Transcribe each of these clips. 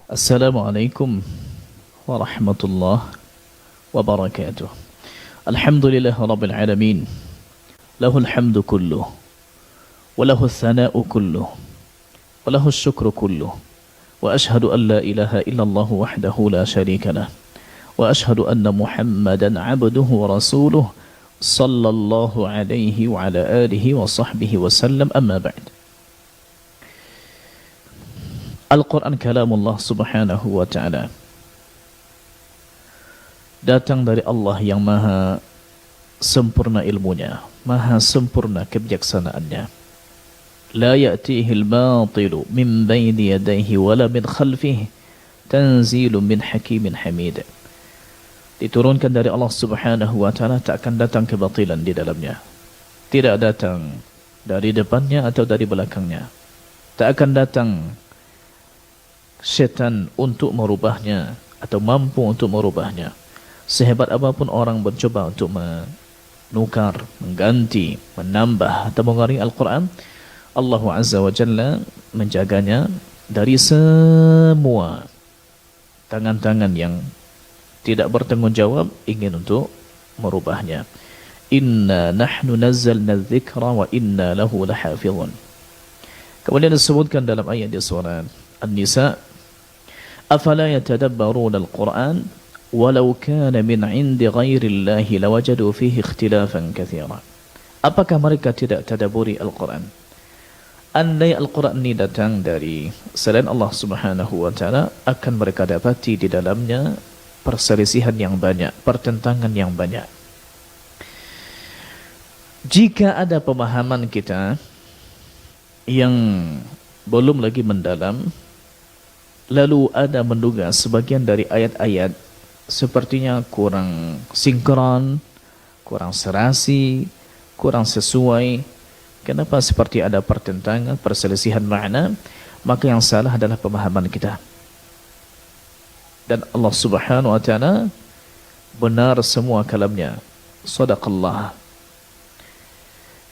Assalamualaikum warahmatullahi wabarakatuh. Alhamdulillah rabbil alamin. Lahul hamdu kulluh wa lahul thana'u kulluh wa lahul syukru kulluh. Wa ashhadu an la ilaha illallah wahdahu la syarika lah. Wa ashhadu anna Muhammadan abduhu wa rasuluh sallallahu alaihi wa ala alihi wa sahbihi wa sallam, amma ba'd. Al-Quran kalamullah subhanahu wa ta'ala, datang dari Allah yang maha sempurna ilmunya, maha sempurna kebijaksanaannya. La ya'tihi al-batilu min bayni yadayhi wala min khalfihi tanzilun min hakimin hamid. Diturunkan dari Allah subhanahu wa ta'ala, tak akan datang kebatilan di dalamnya. Tidak datang dari depannya atau dari belakangnya. Tak akan datang syaitan untuk merubahnya atau mampu untuk merubahnya. Sehebat apapun orang mencoba untuk menukar, mengganti, menambah atau mengurangi Al-Quran, Allah Azza wa Jalla menjaganya dari semua tangan-tangan yang tidak bertanggung jawab ingin untuk merubahnya. Inna nahnu nazzalna dzikra wa inna lahu lahafizun. Kemudian disebutkan dalam ayat di surah An-Nisa, afala yatadabbaruna al-Qur'an walau kana min 'indi ghairillahi lawajadu fihi ikhtilafan katsira. Apakah mereka tidak tadabburi Al-Quran? Andai Al-Quran ini datang dari selain Allah Subhanahu wa taala, akan mereka dapati di dalamnya perselisihan yang banyak, pertentangan yang banyak. Jika ada pemahaman kita yang belum lagi mendalam, lalu ada menduga sebagian dari ayat-ayat sepertinya kurang sinkron, kurang serasi, kurang sesuai. Kenapa seperti ada pertentangan, perselisihan makna? Maka yang salah adalah pemahaman kita. Dan Allah Subhanahu wa taala benar semua kalamnya. Shadaqallah.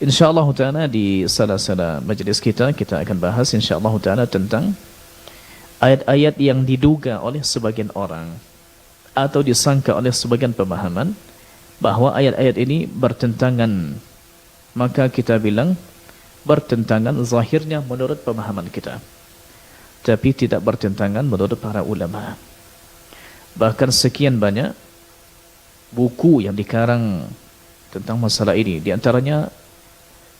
InsyaAllah taala di salah-salah majlis kita akan bahas insyaAllah taala tentang ayat-ayat yang diduga oleh sebagian orang atau disangka oleh sebagian pemahaman bahwa ayat-ayat ini bertentangan. Maka kita bilang bertentangan zahirnya menurut pemahaman kita, tapi tidak bertentangan menurut para ulama. Bahkan sekian banyak buku yang dikarang tentang masalah ini. Di antaranya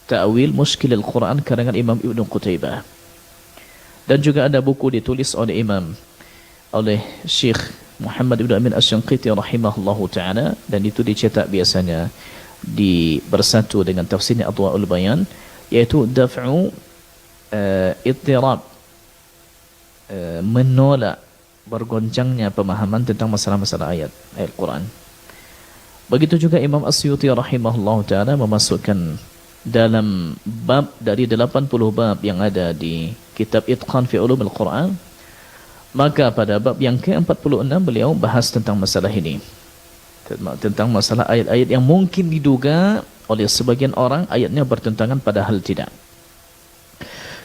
Ta'wil Mushkil Al-Quran karangan Imam Ibn Qutaybah. Dan juga ada buku ditulis oleh Syekh Muhammad Ibn Amin Asy-Syanqiti rahimahullahu ta'ala, dan itu dicetak biasanya bersatu dengan tafsirnya Adwa'ul Bayan, yaitu Daf'u Ittirab, menolak bergoncangnya pemahaman tentang masalah-masalah ayat Al-Quran. Begitu juga Imam Asyuti rahimahullahu ta'ala memasukkan dalam bab dari 80 bab yang ada di kitab Itqan fi Ulum Al-Quran, maka pada bab yang ke-46 beliau bahas tentang masalah ini, tentang masalah ayat-ayat yang mungkin diduga oleh sebagian orang ayatnya bertentangan padahal tidak.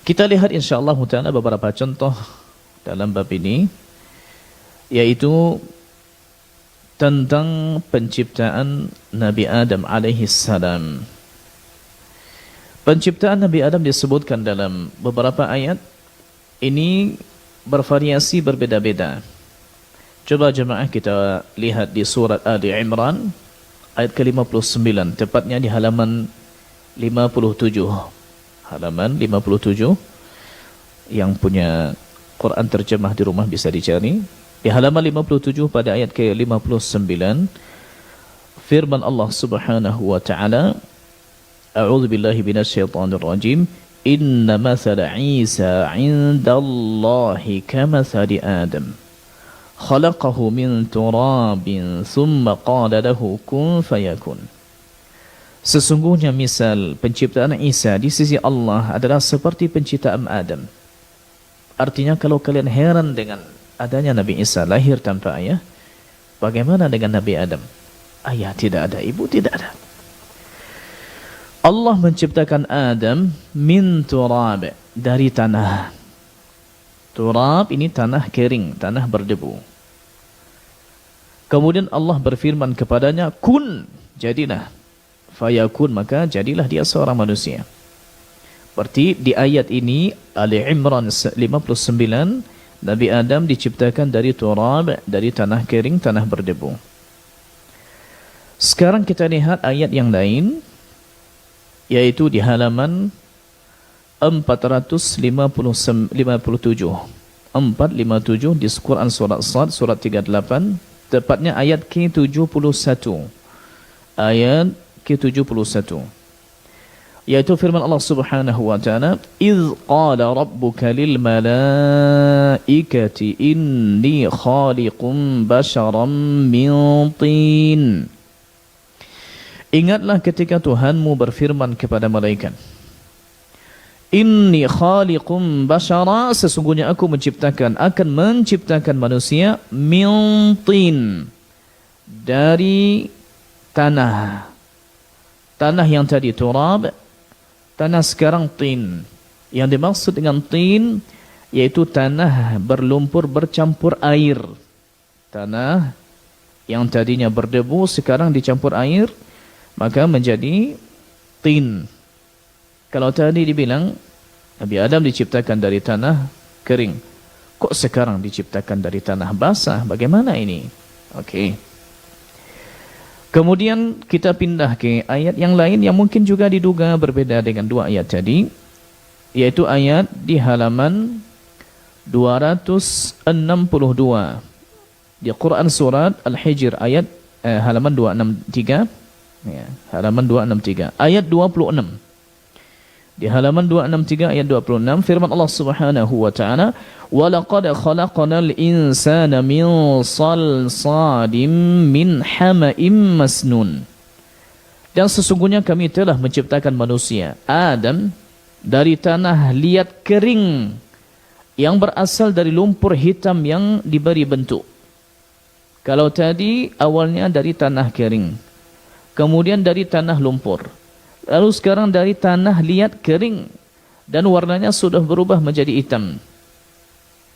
Kita lihat insyaAllah ta'ala beberapa contoh dalam bab ini, yaitu tentang penciptaan Nabi Adam alaihi salam. Penciptaan Nabi Adam disebutkan dalam beberapa ayat. Ini bervariasi berbeda-beda. Coba jemaah kita lihat di surat Ali Imran ayat ke-59, tepatnya di halaman 57. Halaman 57. Yang punya Quran terjemah di rumah bisa dicari. Di halaman 57 pada ayat ke-59, firman Allah Subhanahu wa taala, A'udzu billahi minasyaitonir rajim. Inna mathala Isa 'indallahi kamathali Adam. Khalaqahu min turabin thumma qala lahu kun fayakun. Sesungguhnya misal penciptaan Isa di sisi Allah adalah seperti penciptaan Adam. Artinya kalau kalian heran dengan adanya Nabi Isa lahir tanpa ayah, bagaimana dengan Nabi Adam? Ayah tidak ada, ibu tidak ada. Allah menciptakan Adam min turab, dari tanah. Turab ini tanah kering, tanah berdebu. Kemudian Allah berfirman kepadanya, kun, jadilah. Fayakun, maka jadilah dia seorang manusia. Berarti di ayat ini, Ali Imran 59, Nabi Adam diciptakan dari turab, dari tanah kering, tanah berdebu. Sekarang kita lihat ayat yang lain, yaitu di halaman 457 di Quran Surat Sad, Surat 38, tepatnya ayat ke-71. Ayat ke-71. Yaitu firman Allah Subhanahu wa taala, "Idz qala rabbuka lil malaikati inni khaliqun basharan min tin." Ingatlah ketika Tuhanmu berfirman kepada malaikat, "Inni khaliqun bashara", sesungguhnya aku akan menciptakan manusia min tin, dari tanah. Tanah yang tadi turab, tanah sekarang tin. Yang dimaksud dengan tin yaitu tanah berlumpur bercampur air. Tanah yang tadinya berdebu sekarang dicampur air, maka menjadi tin. Kalau tadi dibilang Nabi Adam diciptakan dari tanah kering, kok sekarang diciptakan dari tanah basah? Bagaimana ini? Okey. Kemudian kita pindah ke ayat yang lain yang mungkin juga diduga berbeda dengan dua ayat tadi, yaitu ayat di halaman 262 di Quran Surat Al-Hijr, ayat halaman 263, ya, halaman 263, ayat 26. Di halaman 263 ayat 26, firman Allah Subhanahu wa taala, "Wa laqad khalaqnal insana min salsalin min hama'im masnun." Dan sesungguhnya kami telah menciptakan manusia Adam dari tanah liat kering yang berasal dari lumpur hitam yang diberi bentuk. Kalau tadi awalnya dari tanah kering, kemudian dari tanah lumpur, lalu sekarang dari tanah liat kering dan warnanya sudah berubah menjadi hitam.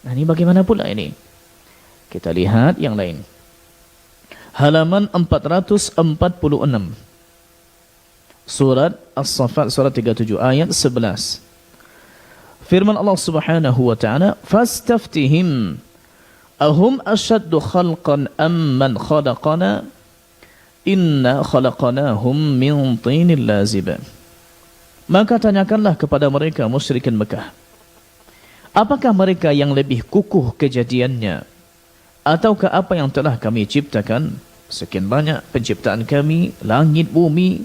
Nah, ini bagaimana pula ini? Kita lihat yang lain. Halaman 446. Surat As-Saffat, surat 37 ayat 11. Firman Allah Subhanahu wa taala, "Fastaftihim ahum ashaddu khalqan amman khalaqana inna khalaqnahum min tinil lazib." Maka tanyakanlah kepada mereka musyrikin Mekah, apakah mereka yang lebih kukuh kejadiannya, ataukah apa yang telah kami ciptakan? Sekian banyak penciptaan kami, langit, bumi.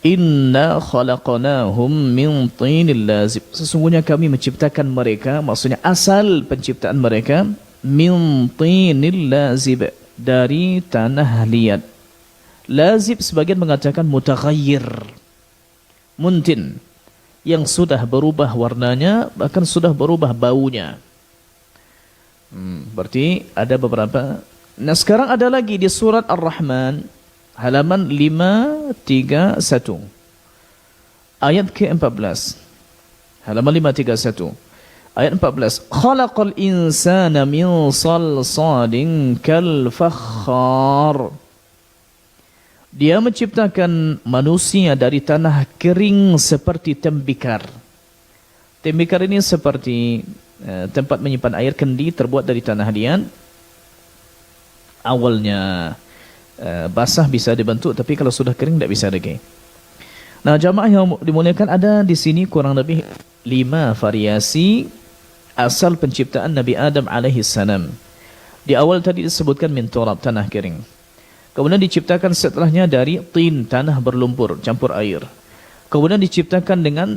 Inna khalaqnahum min tinil lazib, sesungguhnya kami menciptakan mereka, maksudnya asal penciptaan mereka, min tinil lazib, dari tanah liat. Lazib sebagian mengatakan mutaghayyir, muntin, yang sudah berubah warnanya, bahkan sudah berubah baunya. Berarti ada beberapa. Nah, sekarang ada lagi di surat Ar-Rahman, halaman 531, ayat ke-14. Halaman 531. Ayat 14. Khalaqal insana min salsalin kal fakhar. Dia menciptakan manusia dari tanah kering seperti tembikar. Tembikar ini seperti tempat menyimpan air kendi terbuat dari tanah liat. Awalnya basah bisa dibentuk, tapi kalau sudah kering tidak bisa lagi. Nah, jamaah yang dimuliakan, ada di sini kurang lebih 5 variasi asal penciptaan Nabi Adam alaihi salam. Di awal tadi disebutkan min turab, tanah kering. Kemudian diciptakan setelahnya dari tin, tanah berlumpur campur air. Kemudian diciptakan dengan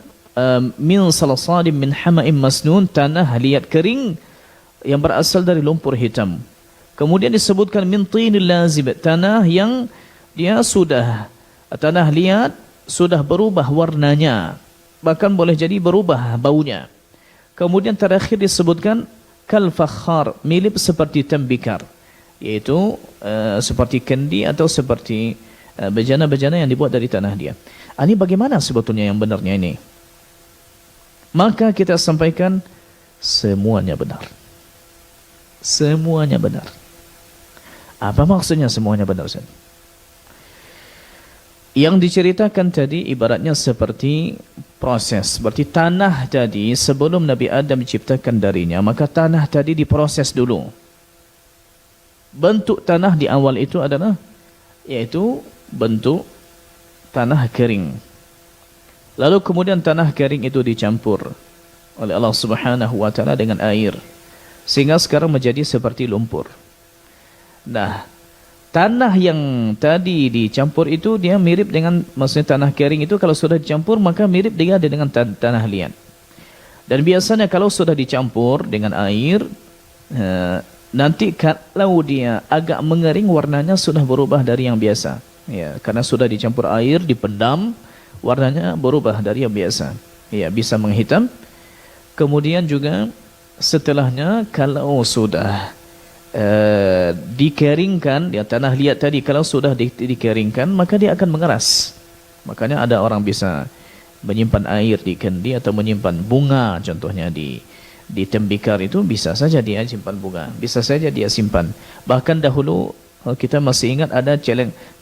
min salsalim min hama'im masnun, tanah liat kering yang berasal dari lumpur hitam. Kemudian disebutkan min tinil lazib, tanah yang dia sudah, tanah liat sudah berubah warnanya, bahkan boleh jadi berubah baunya. Kemudian terakhir disebutkan kal fakhar, mirip seperti tembikar, yaitu seperti kendi atau seperti bejana-bejana yang dibuat dari tanah liat. Ini bagaimana sebetulnya yang benarnya ini? Maka kita sampaikan semuanya benar. Semuanya benar. Apa maksudnya semuanya benar, Ustaz? Yang diceritakan tadi ibaratnya seperti proses. Seperti tanah tadi sebelum Nabi Adam diciptakan darinya, maka tanah tadi diproses dulu. Bentuk tanah di awal itu adalah yaitu bentuk tanah kering. Lalu kemudian tanah kering itu dicampur oleh Allah Subhanahu wa taala dengan air sehingga sekarang menjadi seperti lumpur. Nah, tanah yang tadi dicampur itu dia mirip dengan, maksudnya tanah kering itu kalau sudah dicampur maka mirip dia dengan tanah liat. Dan biasanya kalau sudah dicampur dengan air, nanti kalau dia agak mengering warnanya sudah berubah dari yang biasa. Ya, karena sudah dicampur air, dipendam, warnanya berubah dari yang biasa. Ya, bisa menghitam. Kemudian juga setelahnya kalau sudah dikeringkan, ya, tanah liat tadi kalau sudah dikeringkan maka dia akan mengeras. Makanya ada orang bisa menyimpan air di kendi atau menyimpan bunga, contohnya di tembikar itu bisa saja dia simpan bunga, bisa saja dia simpan. Bahkan dahulu kita masih ingat ada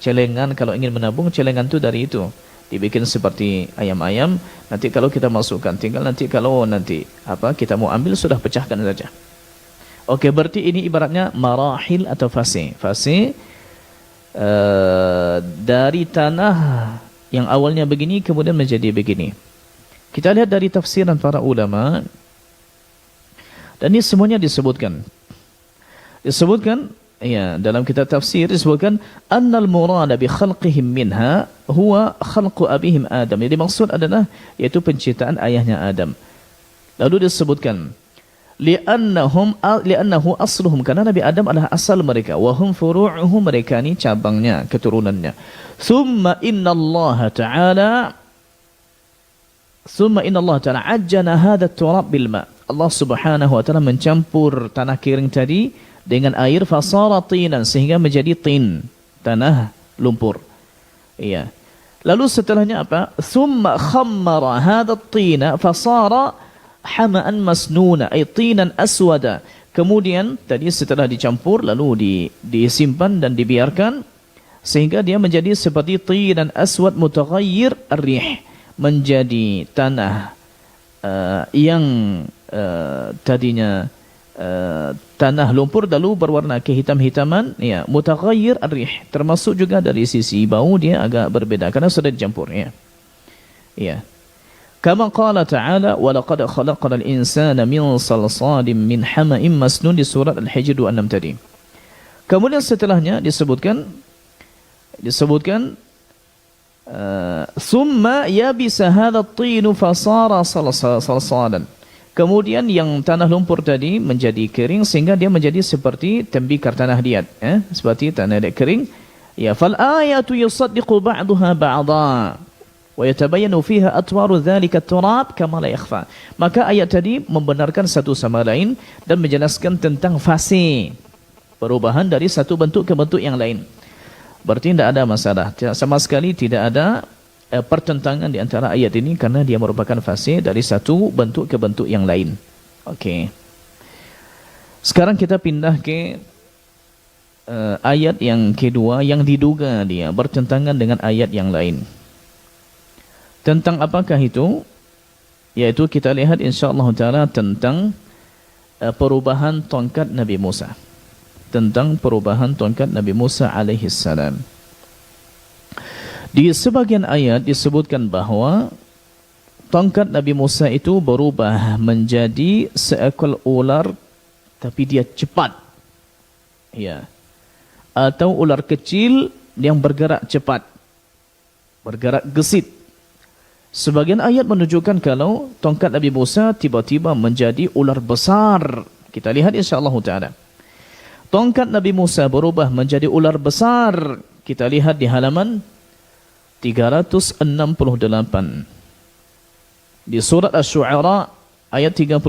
celengan, kalau ingin menabung celengan itu dari itu dibikin seperti ayam-ayam. Nanti kalau kita masukkan, tinggal nanti kalau nanti kita mau ambil sudah pecahkan saja. Oke, berarti ini ibaratnya marahil atau fase. Fase dari tanah yang awalnya begini kemudian menjadi begini. Kita lihat dari tafsiran para ulama, dan ini semuanya disebutkan. Ya, dalam kitab tafsir disebutkan annal murada bi khalqihim minha huwa khalqu abihim Adam. Jadi maksud adalah yaitu penciptaan ayahnya Adam. Lalu disebutkan li'annahu asluhum, karena Nabi Adam adalah asal mereka, wa hum furu'uhum, mereka ini cabangnya, keturunannya. Thumma inna Allah ta'ala ajjana hadha turab bil ma. Allah Subhanahu wa taala mencampur tanah kering tadi dengan air, fasara tinan, sehingga menjadi tin, tanah lumpur. Iya. Lalu setelahnya apa? Thumma khammara hadha tina fasara hama'an masnuna, ay tinan aswada. Kemudian tadi setelah dicampur lalu disimpan dan dibiarkan sehingga dia menjadi seperti tinan aswad mutaghayyir ar-rih, menjadi tanah yang tadinya tanah lumpur lalu berwarna kehitam-hitaman, ya, mutaghayyir ar-rih, termasuk juga dari sisi bau dia agak berbeda karena sudah dicampur, ya. Ya. Kama qala ta'ala wa laqad khalaqnal insana min salsalin min hama'in masnun, di surat Al-Hijr 26 tadi. Kemudian setelahnya disebutkan summa yabisa hadha at-tin fasara salsalan. Kemudian yang tanah lumpur tadi menjadi kering sehingga dia menjadi seperti tembikar tanah liat, seperti tanah liat kering. Ya, fal ayatu yusaddiqu ba'daha ba'dha wa yatabayyanu fiha atwaru dzalika turab kama la yakhfa. Maka ayat tadi membenarkan satu sama lain dan menjelaskan tentang fase perubahan dari satu bentuk ke bentuk yang lain. Berarti tidak ada masalah, sama sekali tidak ada pertentangan di antara ayat ini karena dia merupakan fase dari satu bentuk ke bentuk yang lain. Okey. Sekarang kita pindah ke ayat yang kedua yang diduga dia bertentangan dengan ayat yang lain. Tentang apakah itu? Yaitu kita lihat insya-Allah taala tentang perubahan tongkat Nabi Musa. Tentang perubahan tongkat Nabi Musa alaihi salam. Di sebagian ayat disebutkan bahawa tongkat Nabi Musa itu berubah menjadi seekor ular tapi dia cepat. Ya. Atau ular kecil yang bergerak cepat. Bergerak gesit. Sebagian ayat menunjukkan kalau tongkat Nabi Musa tiba-tiba menjadi ular besar. Kita lihat insya-Allah taala. Tongkat Nabi Musa berubah menjadi ular besar. Kita lihat di halaman 368 di surat Asy-Syu'ara ayat 32,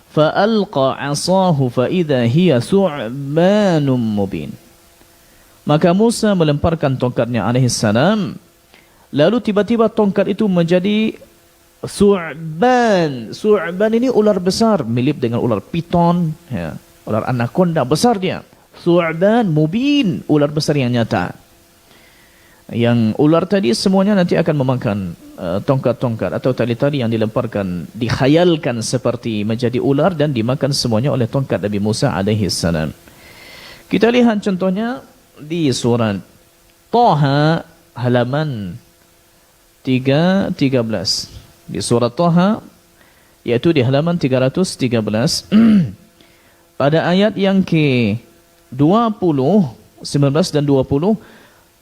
fa'alqa 'asahu fa idza hiya thu'banun mubin. Maka Musa melemparkan tongkatnya alaihi salam, lalu tiba-tiba tongkat itu menjadi Su'ban. Su'ban ini ular besar, mirip dengan ular piton, ya. Ular anaconda besar dia. Su'ban mubin, ular besar yang nyata. Yang ular tadi semuanya nanti akan memakan tongkat-tongkat atau tali-tali yang dilemparkan, dikhayalkan seperti menjadi ular dan dimakan semuanya oleh tongkat Nabi Musa alaihi salam. Kita lihat contohnya di surat Taha halaman 313. Di surat Taha, yaitu di halaman 313, pada ayat yang ke-20, 19 dan 20,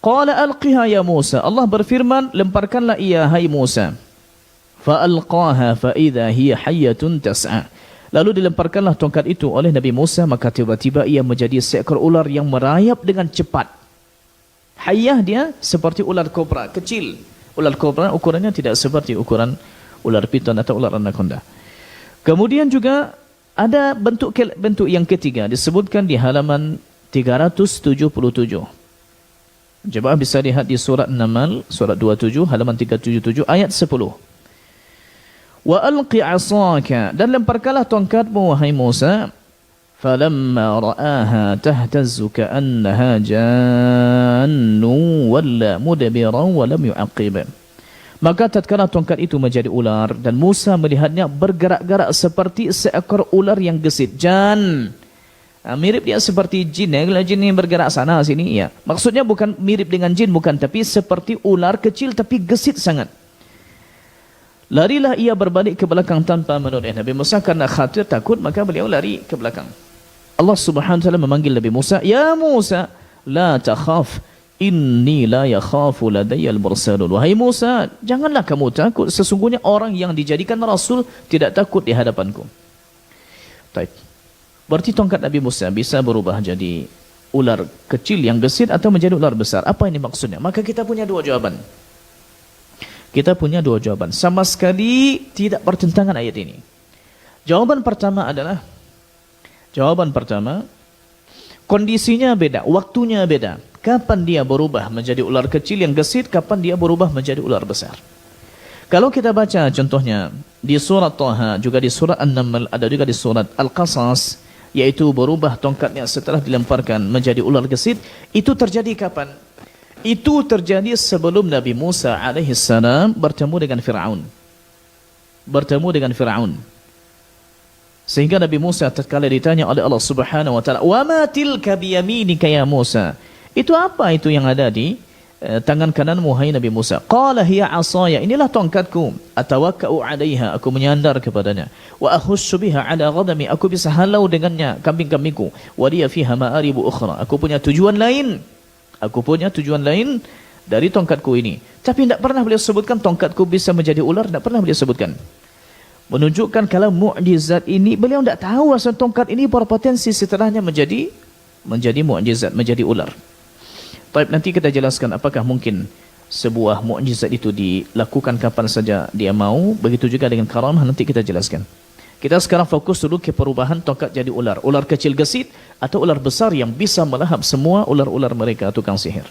Qala alqiha ya Musa. Allah berfirman, lemparkanlah ia hai Musa. Fa alqaha fa idza hiya hayyatun tas'a. Lalu dilemparkanlah tongkat itu oleh Nabi Musa, maka tiba-tiba ia menjadi seekor ular yang merayap dengan cepat. Hayyah dia seperti ular kobra kecil. Ular kobra ukurannya tidak seperti ukuran ular piton atau ular anaconda. Kemudian juga ada bentuk yang ketiga disebutkan di halaman 377. Coba bisa lihat di surat Namal, surat 27, halaman 377, ayat 10. Wa alqi 'asaka, dan lemparkanlah tongkatmu wahai Musa. Falamma ra'aha tahtazzu ka'annaha jannun walla mudbiran wa lam yu'aqib. Maka tatkala tongkat itu menjadi ular dan Musa melihatnya bergerak-gerak seperti seekor ular yang gesit. Jan. Mirip dia seperti jin ya. Kalau jin yang bergerak sana sini ya. Maksudnya bukan mirip dengan jin, bukan, tapi seperti ular kecil tapi gesit sangat. Larilah ia berbalik ke belakang tanpa menoleh. Nabi Musa karena khawatir takut maka beliau lari ke belakang. Allah Subhanahu wa taala memanggil Nabi Musa, "Ya Musa, la takhaf, inni la yakhafu ladayal mursalun." Wahai Musa, janganlah kamu takut, sesungguhnya orang yang dijadikan rasul tidak takut di hadapanku. Baik. Berarti tongkat Nabi Musa bisa berubah jadi ular kecil yang gesit atau menjadi ular besar. Apa ini maksudnya? Maka kita punya dua jawaban. Kita punya dua jawaban. Sama sekali tidak bertentangan ayat ini. Jawaban pertama, kondisinya beda, waktunya beda. Kapan dia berubah menjadi ular kecil yang gesit, kapan dia berubah menjadi ular besar. Kalau kita baca contohnya di surat Taha, juga di surat An-Naml, ada juga di surat Al-Qasas, yaitu berubah tongkatnya setelah dilemparkan menjadi ular gesit. Itu terjadi kapan? Itu terjadi sebelum Nabi Musa alaihissalam bertemu dengan Fir'aun. Sehingga Nabi Musa tatkala ditanya oleh Allah Subhanahu wa taala, "Wa ma tilka biyaminika ya Musa?" Itu apa itu yang ada di tangan kananmu hai Nabi Musa? Qala hiya 'asaya, inilah tongkatku, atawakka'u 'alaiha, aku menyandar kepadanya. Wa ahussu biha 'ala ghadami, aku bisa halau dengannya kambing-kambingku. Wa liya fiha ma'aribu ukhra, aku punya tujuan lain dari tongkatku ini. Tapi tidak pernah beliau sebutkan tongkatku bisa menjadi ular, tidak pernah beliau sebutkan. Menunjukkan kalau mukjizat ini beliau tidak tahu asal tongkat ini berpotensi setelahnya menjadi mukjizat, menjadi ular. Baik, nanti kita jelaskan apakah mungkin sebuah mukjizat itu dilakukan kapan saja dia mau. Begitu juga dengan karamah, nanti kita jelaskan. Kita sekarang fokus dulu ke perubahan tongkat jadi ular. Ular kecil gesit atau ular besar yang bisa melahap semua ular-ular mereka tukang sihir.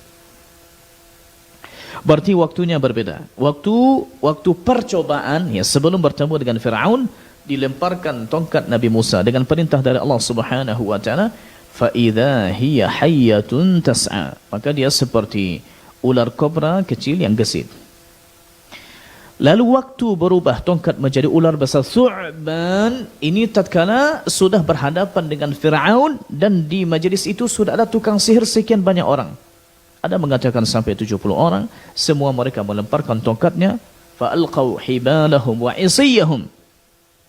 Berarti waktunya berbeda. Waktu percobaan, ya, sebelum bertemu dengan Fir'aun, dilemparkan tongkat Nabi Musa dengan perintah dari Allah Subhanahu wa taala, fa idza hiya hayyatun tas'a, maka dia seperti ular kobra kecil yang gesit. Lalu waktu berubah tongkat menjadi ular besar Su'ban, ini tatkala sudah berhadapan dengan Fir'aun dan di majlis itu sudah ada tukang sihir sekian banyak orang. Ada mengatakan sampai 70 orang, semua mereka melemparkan tongkatnya, fa alqaw hibalahum wa isiyahum.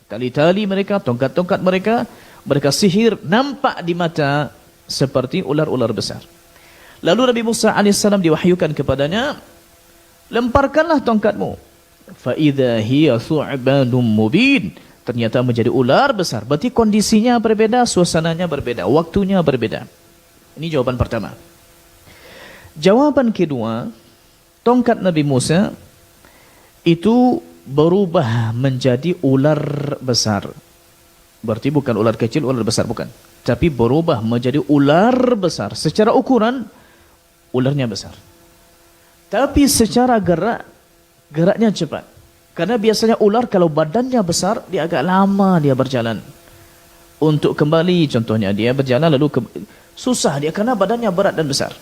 Tali-tali mereka, tongkat-tongkat mereka sihir nampak di mata seperti ular-ular besar. Lalu Nabi Musa alaihissalam diwahyukan kepadanya, lemparkanlah tongkatmu. Fa idza hiya thu'banun mubin. Ternyata menjadi ular besar. Berarti kondisinya berbeda, suasananya berbeda, waktunya berbeda. Ini jawaban pertama. Jawaban kedua, tongkat Nabi Musa itu berubah menjadi ular besar. Berarti bukan ular kecil, ular besar, bukan. Tapi berubah menjadi ular besar. Secara ukuran, ularnya besar. Tapi secara geraknya cepat. Karena biasanya ular kalau badannya besar, dia agak lama dia berjalan. Untuk kembali, contohnya dia berjalan lalu susah dia karena badannya berat dan besar.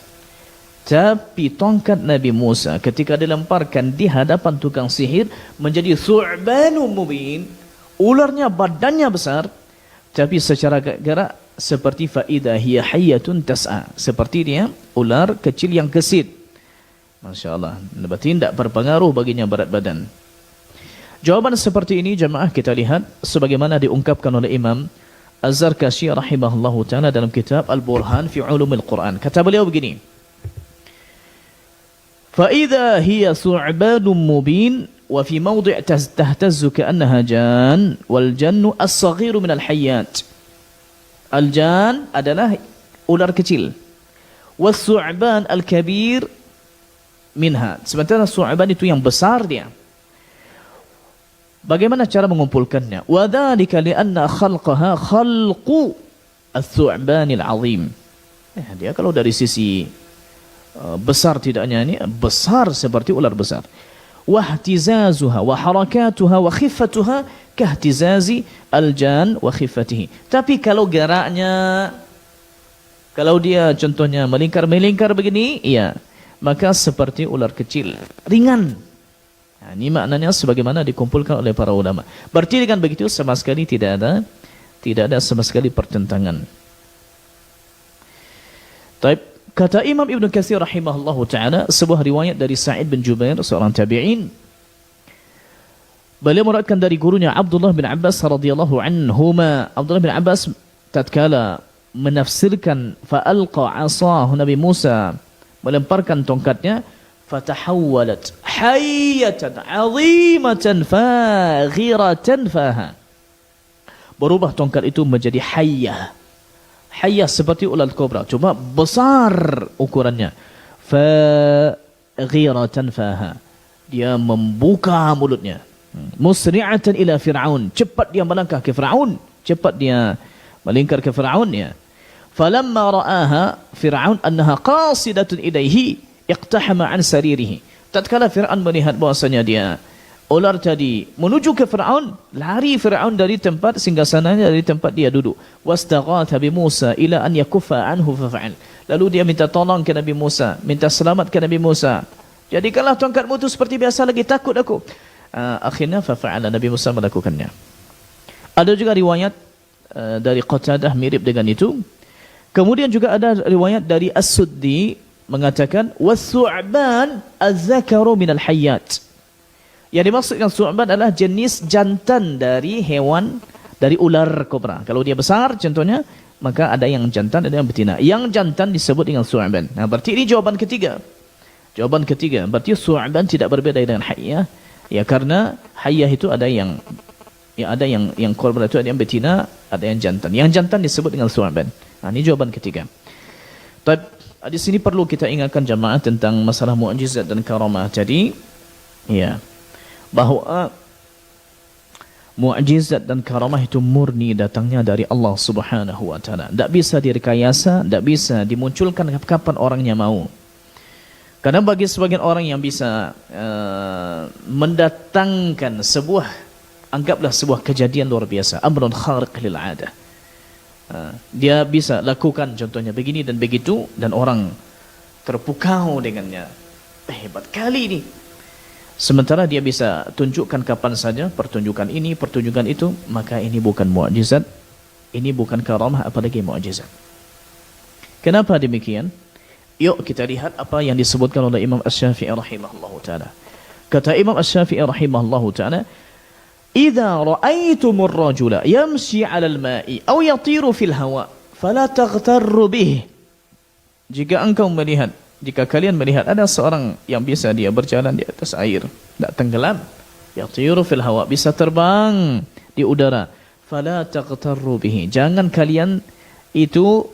Tapi tongkat Nabi Musa ketika dilemparkan di hadapan tukang sihir menjadi thu'banun mubin. Ularnya badannya besar, tapi secara gerak seperti faida hiya hayyatun tas'a. Seperti dia ular kecil yang gesit. Masya Allah. Berarti tidak berpengaruh baginya berat badan. Jawaban seperti ini jemaah kita lihat sebagaimana diungkapkan oleh Imam Az-Zarkashi rahimahullahu ta'ala dalam kitab Al-Burhan fi Ulumil Quran. Kata beliau begini. فَإِذَا هِيَ ثُعْبَانٌ مُبِينٌ وَفِي مَوْضِعْ تَهْتَزُّ كَأَنَّهَا جَانٌ وَالْجَنُّ الصَّغِيرُ مِنَ الْحَيَّاتِ. Al-jan adalah ular kecil. وَالثُّعْبَانُ الْكَبِيرُ minha. Sementara thu'ban itu yang besar dia. Bagaimana cara mengumpulkannya? وَذَلِكَ لِأَنَّ خَلْقَهَا خَلْقُ الثُّعْبَانِ الْعَظِيمِ. Dia kalau dari sisi besar tidaknya ini besar seperti ular besar. واهتزازها وحركاتها وخفتها كاهتزاز الجان وخفته. Tapi kalau geraknya, kalau dia contohnya melingkar-melingkar begini, iya, maka seperti ular kecil, ringan. Nah, ini maknanya sebagaimana dikumpulkan oleh para ulama. Berarti dengan begitu sama sekali tidak ada sama sekali pertentangan. Taib. Kata Imam Ibn Katsir rahimahullahu ta'ala, sebuah riwayat dari Sa'id bin Jubair, seorang tabi'in. Beliau meriwayatkan dari gurunya Abdullah bin Abbas radhiyallahu anhuma. Abdullah bin Abbas tatkala menafsirkan fa'alqa 'asahu Nabi Musa, melemparkan tongkatnya, fatahawwalat hayyatan 'azimatan faghiratan faha. Berubah tongkat itu menjadi hayyah. Hayyah seperti ular kobra, cuma besar ukurannya. Faghiratan faha. Dia membuka mulutnya. Musri'atan ila Fir'aun. Cepat dia melangkah ke Fir'aun. Cepat dia melingkar ke Fir'aun ya. Falamma ra'aha Fir'aun annaha qasidatun ilaihi iqtahama an saririhi. Tatkala Fir'aun melihat bahwasanya dia ular tadi menuju ke Fir'aun, lari Fir'aun dari tempat singgasananya, dari tempat dia duduk. Wastaghatha bi Musa ila an yakuffa anhu fafa'al. Lalu dia minta tolong ke Nabi Musa, minta selamat ke Nabi Musa. Jadikanlah tongkatmu itu seperti biasa lagi, takut aku. Akhirnya fafa'ala, Nabi Musa melakukannya. Ada juga riwayat dari Qatadah mirip dengan itu. Kemudian juga ada riwayat dari As-Suddi mengatakan was-su'ban az-zakaru minal hayyat. Yang dimaksudkan su'ban adalah jenis jantan dari hewan, dari ular kobra. Kalau dia besar contohnya, maka ada yang jantan, ada yang betina. Yang jantan disebut dengan su'ban. Nah, berarti ini jawaban ketiga. Jawaban ketiga, berarti su'ban tidak berbeda dengan hayyah. Ya, karena hayyah itu ada yang kobra itu ada yang betina, ada yang jantan. Yang jantan disebut dengan su'ban. Nah, ini jawaban ketiga. Tapi di sini perlu kita ingatkan jamaah tentang masalah mu'jizat dan karamah. Jadi, ya, bahwa mu'jizat dan karamah itu murni datangnya dari Allah Subhanahu wa taala. Tidak bisa direkayasa, tidak bisa dimunculkan kapan orangnya mau. Karena bagi sebagian orang yang bisa mendatangkan sebuah, anggaplah sebuah kejadian luar biasa, amrun khariq lil 'adah. Dia bisa lakukan contohnya begini dan begitu dan orang terpukau dengannya. Hebat kali ini. Sementara dia bisa tunjukkan kapan saja pertunjukan ini, pertunjukan itu, maka ini bukan mukjizat, ini bukan karamah, apalagi mukjizat. Kenapa demikian? Yuk kita lihat apa yang disebutkan oleh Imam Asy-Syafi'i rahimahullahu taala. Kata Imam Asy-Syafi'i rahimahullahu taala, "Idza ra'aitumur rajula yamshi 'alal ma'i aw yatiru fil hawa, fala taghtarru bih." Jika engkau melihat, jika kalian melihat ada seorang yang bisa dia berjalan di atas air, tidak tenggelam, yatiru fil hawa, bisa terbang di udara, fala taghtarru bihi, jangan kalian itu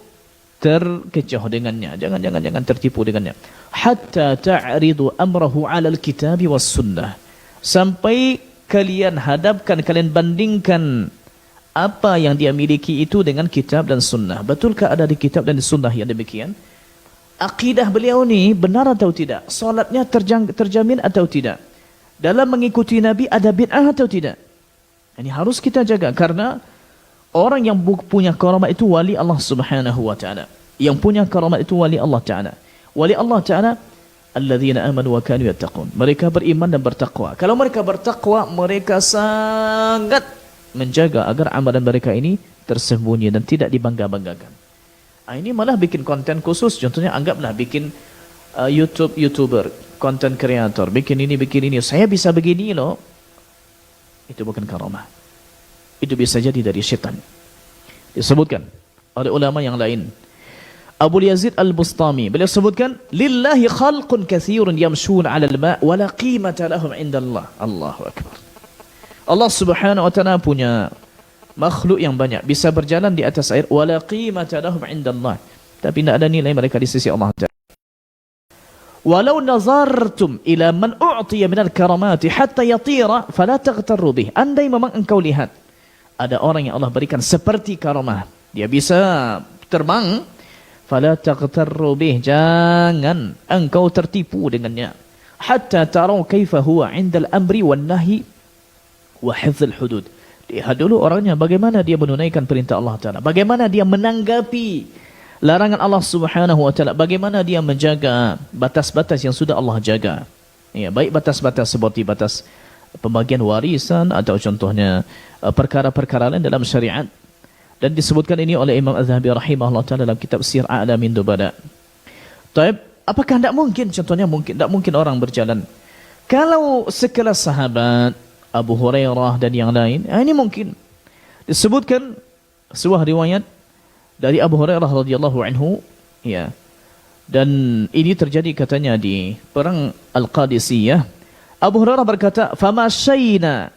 terkecoh dengannya, jangan tertipu dengannya. Hatta ta'ridu amrahu 'ala al-kitab was sunnah, sampai kalian hadapkan, kalian bandingkan apa yang dia miliki itu dengan kitab dan sunnah. Betulkah ada di kitab dan di sunnah yang demikian? Akidah beliau ni benar atau tidak? Salatnya terjamin atau tidak? dalam mengikuti Nabi ada bid'ah atau tidak? Ini harus kita jaga, karena orang yang punya karamat itu wali Allah Subhanahu wa taala. Yang punya karamat itu wali Allah taala. Wali Allah taala alladzina amanu wa kanu yattaqun. Mereka beriman dan bertakwa. Kalau mereka bertakwa, mereka sangat menjaga agar amalan mereka ini tersembunyi dan tidak dibangga-banggakan. Ini malah bikin konten khusus. Contohnya anggaplah bikin YouTuber, content creator, bikin ini. Saya bisa begini loh. Itu bukan karamah. Itu bisa jadi dari syaitan. Disebutkan oleh ulama yang lain. Abu Yazid Al-Bustami, beliau sebutkan, lillahi khalqun katsirun yamshun 'ala al-ma' wa la qimata lahum 'inda Allah. Allahu akbar. Allah Subhanahu wa taala punya makhluk yang banyak, bisa berjalan di atas air, wa la qimata lahum 'inda Allah. Tapi tidak ada nilai mereka di sisi Allah Taala. Walau nazartum ila man u'tiya min al-karamati hatta yatira fala taghtarru bih. Andai memang engkau lihat ada orang yang Allah berikan seperti karamah, dia bisa terbang, fala taghtarru bih, jangan engkau tertipu dengannya. Hatta tarau kaifa huwa 'inda al-amri wan nahi wa hifdzul hudud. Lihat dulu orangnya bagaimana dia menunaikan perintah Allah Taala, bagaimana dia menanggapi larangan Allah Subhanahu wa taala, bagaimana dia menjaga batas-batas yang sudah Allah jaga. Ya, baik batas-batas seperti batas pembagian warisan atau contohnya perkara-perkara lain dalam syariat. Dan disebutkan ini oleh Imam Az-Zahabi rahimahullah taala dalam kitab Sir A'lamin Nubala. Taib, apakah tidak mungkin, contohnya tidak mungkin orang berjalan kalau sekelas sahabat Abu Hurairah dan yang lain? Ini mungkin. Disebutkan sebuah riwayat dari Abu Hurairah radhiyallahu anhu, ya. Dan ini terjadi katanya di perang Al-Qadisiyah. Abu Hurairah berkata, "Famashayna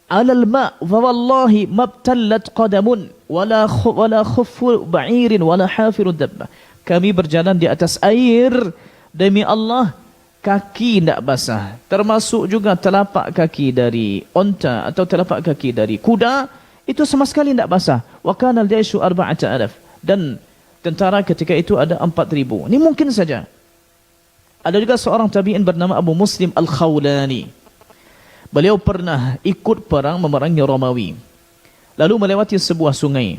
'ala al-ma' fa wallahi mabtallat qadamun wala khuffu ba'irin wala hafiru dabbah." Kami berjalan di atas air, demi Allah kaki tidak basah, termasuk juga telapak kaki dari onta atau telapak kaki dari kuda, itu sama sekali tidak basah. Wa kana al-jayshu 4,000, dan tentara ketika itu ada 4,000. Ini mungkin saja. Ada juga seorang tabi'in bernama Abu Muslim Al-Khawlani. Beliau pernah ikut perang memerangi Romawi, lalu melewati sebuah sungai.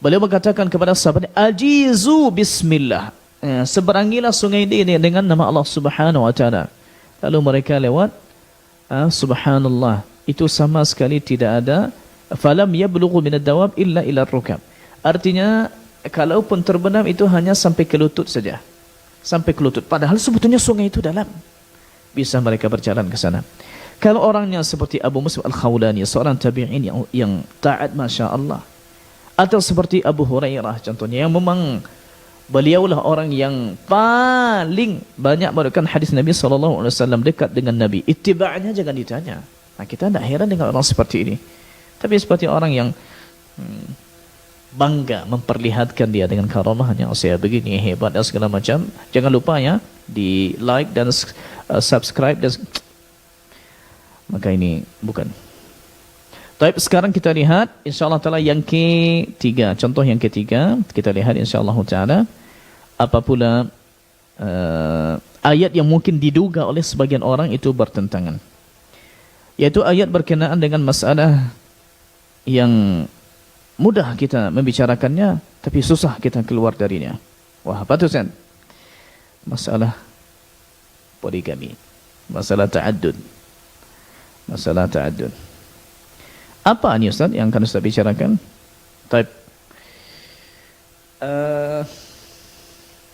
Beliau mengatakan kepada sahabat, "Ajizu bismillah." Seberangilah sungai ini dengan nama Allah Subhanahu wa taala. Lalu mereka lewat, subhanallah, itu sama sekali tidak ada falam yablughu min ad-dawab illa ila ar-rukab. Artinya kalaupun terbenam itu hanya sampai ke lutut saja. Sampai ke lutut. Padahal sebetulnya sungai itu dalam. Bisa mereka berjalan ke sana. Kalau orangnya seperti Abu Muslim Al-Khawlani, seorang tabi'in yang taat Masya Allah. Atau seperti Abu Hurairah contohnya, yang memang beliaulah orang yang paling banyak meriwayatkan hadis Nabi SAW, dekat dengan Nabi. Ittiba'nya jangan ditanya. Nah, kita tidak heran dengan orang seperti ini. Tapi seperti orang yang bangga memperlihatkan dia dengan karamahnya, saya begini hebat dan segala macam. Jangan lupa ya, di like dan subscribe dan maka ini bukan. Baik, sekarang kita lihat insyaallah taala yang ketiga, contoh yang ketiga kita lihat insyaallah taala apa pula ayat yang mungkin diduga oleh sebagian orang itu bertentangan, yaitu ayat berkenaan dengan masalah yang mudah kita membicarakannya, tapi susah kita keluar darinya. Wah, apa tu Ustaz? Masalah poligami, masalah ta'addud. Masalah ta'addud. Apa ni Ustaz yang akan Ustaz bicarakan? Baik.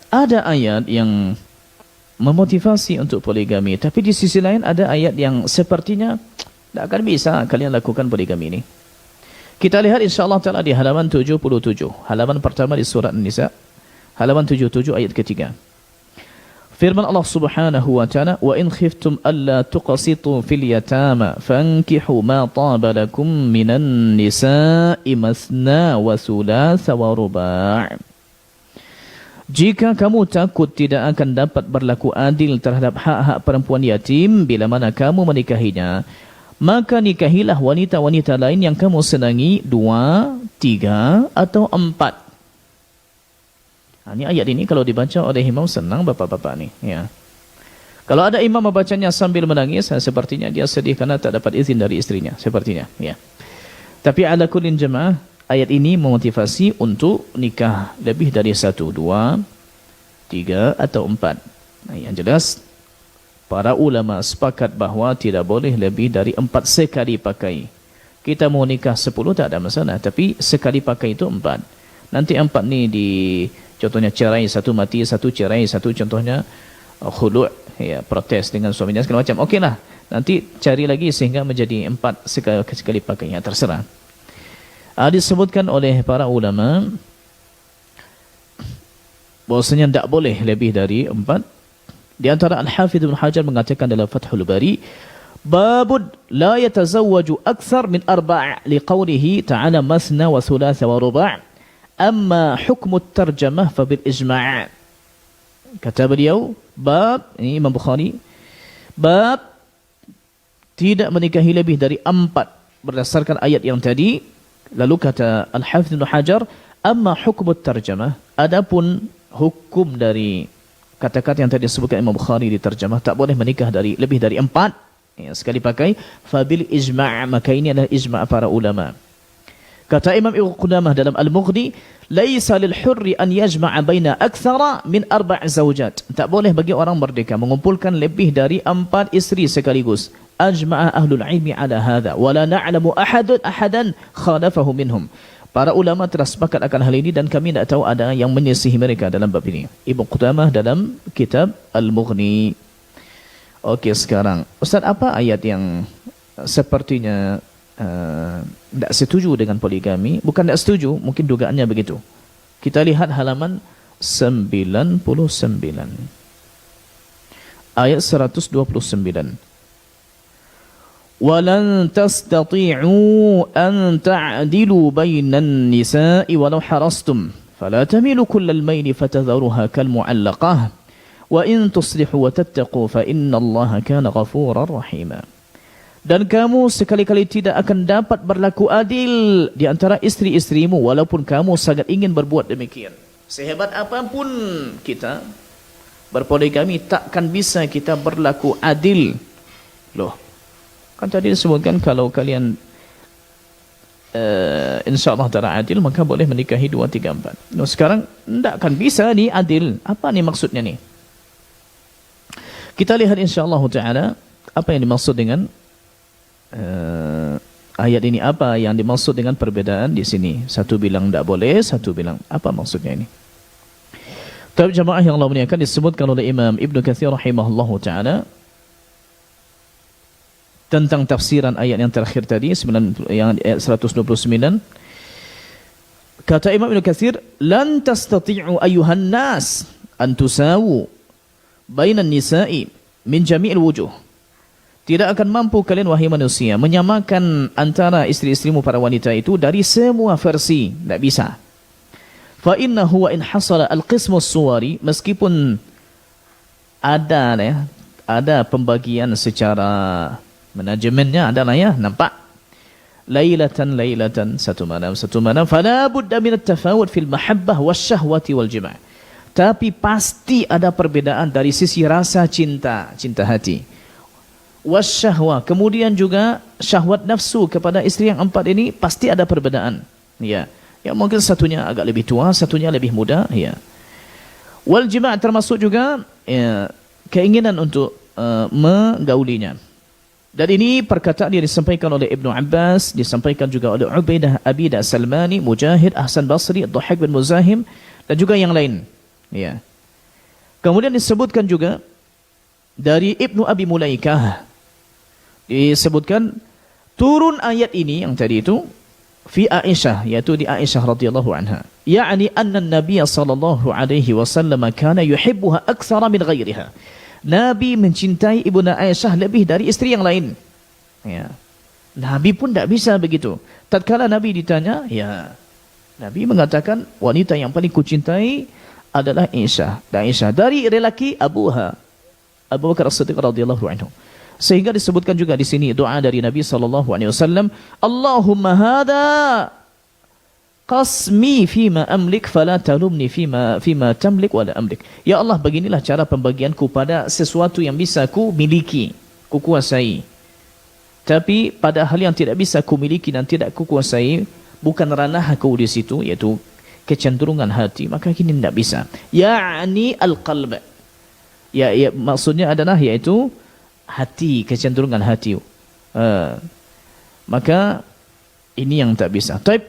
Ada ayat yang memotivasi untuk poligami, tapi di sisi lain ada ayat yang sepertinya tidak akan bisa kalian lakukan poligami ini. Kita lihat insyaAllah ta'ala di halaman 77. Halaman pertama di surah An-Nisa. Halaman 77 ayat ketiga. Firman Allah Subhanahu wa ta'ala, "Wa in khiftum alla tuqsitu fil yatama fankihu ma taba lakum minan nisa'i masna wa thulatha wa ruba'." Jika kamu takut tidak akan dapat berlaku adil terhadap hak-hak perempuan yatim bila mana kamu menikahinya, maka nikahilah wanita-wanita lain yang kamu senangi 2, 3 atau 4. Ini ayat ini kalau dibaca oleh imam senang bapak-bapak ni. Ya. Kalau ada imam membacanya sambil menangis, sepertinya dia sedih karena tak dapat izin dari istrinya, sepertinya. Ya. Tapi ala kullin jemaah, ayat ini memotivasi untuk nikah lebih dari 1, 2, 3 atau 4. Nah, yang jelas, para ulama sepakat bahawa tidak boleh lebih dari 4 sekali pakai. Kita mau nikah 10 tak ada masalah, tapi sekali pakai itu 4. Nanti 4 ni contohnya cerai, 1 mati, 1 cerai, 1 contohnya khulu', ya, protes dengan suaminya segala macam. Okeylah, nanti cari lagi sehingga menjadi 4 sekali pakai, ya, terserah. Disebutkan oleh para ulama bahwasanya tidak boleh lebih dari 4. Di antara Al-Hafidh Ibn Hajar mengatakan dalam Fathul Bari, babud la yatazawwaju akthar min 4 liqawlihi ta'ala masna wa thulatha wa ruba', amma hukmu at-tarjamah fa bil ijma'. Kata beliau, bab, ini Imam Bukhari, bab tidak menikahi lebih dari 4 berdasarkan ayat yang tadi. Lalu kata Al-Hafidh Ibn Hajar, amma hukmu at-tarjamah, adapun hukum dari kata-kata yang tadi disebutkan Imam Bukhari di terjemah, tak boleh menikah lebih dari 4, ya, sekali pakai, fabil ijma', maka ini adalah ijma' para ulama. Kata Imam Ibn Qudamah dalam Al-Mughni, laisa lil hurri an yajma'a baina akthara min 4 zawjat. Tak boleh bagi orang merdeka mengumpulkan lebih dari 4 isteri sekaligus. Ajma'a ahlul ilmi ala hadha wa la na'lamu ahadan khalafahu minhum. Para ulama telah sepakat akan hal ini dan kami tidak tahu ada yang menyisihi mereka dalam bab ini. Ibn Qudamah dalam kitab Al-Mughni. Okey, sekarang Ustaz, apa ayat yang sepertinya tidak setuju dengan poligami? Bukan tidak setuju, mungkin dugaannya begitu. Kita lihat halaman 99, ayat 129. وَلَن تَسْتَطِيعُوا أَن تَعْدِلُوا بَيْنَ النِّسَاءِ وَلَوْ حَرَصْتُمْ فَلَا تَمِيلُوا كُلَّ الْمَيْلِ فَتَذَرُوهَا كَالْمُعَلَّقَةِ وَإِن تُصْلِحُوا وَتَتَّقُوا فَإِنَّ اللَّهَ كَانَ غَفُورًا رَحِيمًا. Dan kamu sekali-kali tidak akan dapat berlaku adil di antara isteri-isterimu walaupun kamu sangat ingin berbuat demikian. Sehebat apapun kita berpoligami, takkan bisa kita berlaku adil. Loh, kan tadi disebutkan kalau kalian insyaAllah ta'ala adil, maka boleh menikahi 2, 3, 4. No, sekarang tidak akan bisa ni adil. Apa ni maksudnya ni? Kita lihat insyaAllah ta'ala apa yang dimaksud dengan ayat ini. Apa yang dimaksud dengan perbedaan di sini. Satu bilang tidak boleh, satu bilang apa maksudnya ini. Tapi jamaah yang Allah muliakan, disebutkan oleh Imam Ibn Kathir rahimahullahu ta'ala tentang tafsiran ayat yang terakhir tadi, yang ayat 129. Kata Imam Ibn Katsir, lan tastati'u ayyuhan nas an tusawu bainan nisa'i min jami'il wujuh. Tidak akan mampu kalian wahai manusia menyamakan antara isteri-isterimu para wanita itu dari semua versi, tidak bisa. Fa innahu wa in hasala al-qismu as-suwari, meskipun ada pembagian secara manajemennya adalah, ya, nampak, lailatan satu malam fala budda min at-tafawut fil mahabbah wasyahwati wal jima'. Tapi pasti ada perbedaan dari sisi rasa cinta hati, wasyahwa, kemudian juga syahwat nafsu kepada isteri yang 4 ini pasti ada perbedaan, ya. Ya, mungkin satunya agak lebih tua, satunya lebih muda, ya. Wal jima' termasuk juga, ya, keinginan untuk menggaulinya. Dan ini perkataan yang disampaikan oleh Ibnu Abbas, disampaikan juga oleh Ubaidah Abidah Salmani, Mujahid, Ahsan Basri, Dhahak bin Muzahim, dan juga yang lain. Ya. Kemudian disebutkan juga dari Ibnu Abi Mulaikah, disebutkan turun ayat ini yang tadi itu fi Aisyah, yaitu di Aisyah radhiyallahu anha. Yani anna an-nabiy sallallahu alaihi wasallam kana yuhibbuha aktsara min ghairiha. Nabi mencintai Ibunda Aisyah lebih dari isteri yang lain. Ya. Nabi pun tidak bisa begitu. Tatkala Nabi ditanya, ya, Nabi mengatakan wanita yang paling kucintai adalah Aisyah. Dan Aisyah dari lelaki Abu Bakar As-Siddiq radhiyallahu anhu. Sehingga disebutkan juga di sini doa dari Nabi sallallahu alaihi wasallam, Allahumma hadha qasmi fima amlik fala talumni fima tamlik wala amlik. Ya Allah, beginilah cara pembagianku pada sesuatu yang bisa ku miliki, ku kuasai. Tapi pada hal yang tidak bisa ku miliki dan tidak ku kuasai, bukan ranah aku di situ, yaitu kecenderungan hati, maka kini tidak bisa. Ya'ni al-qalb. Ya, maksudnya adalah yaitu hati, kecenderungan hati. Maka ini yang tak bisa. Taib,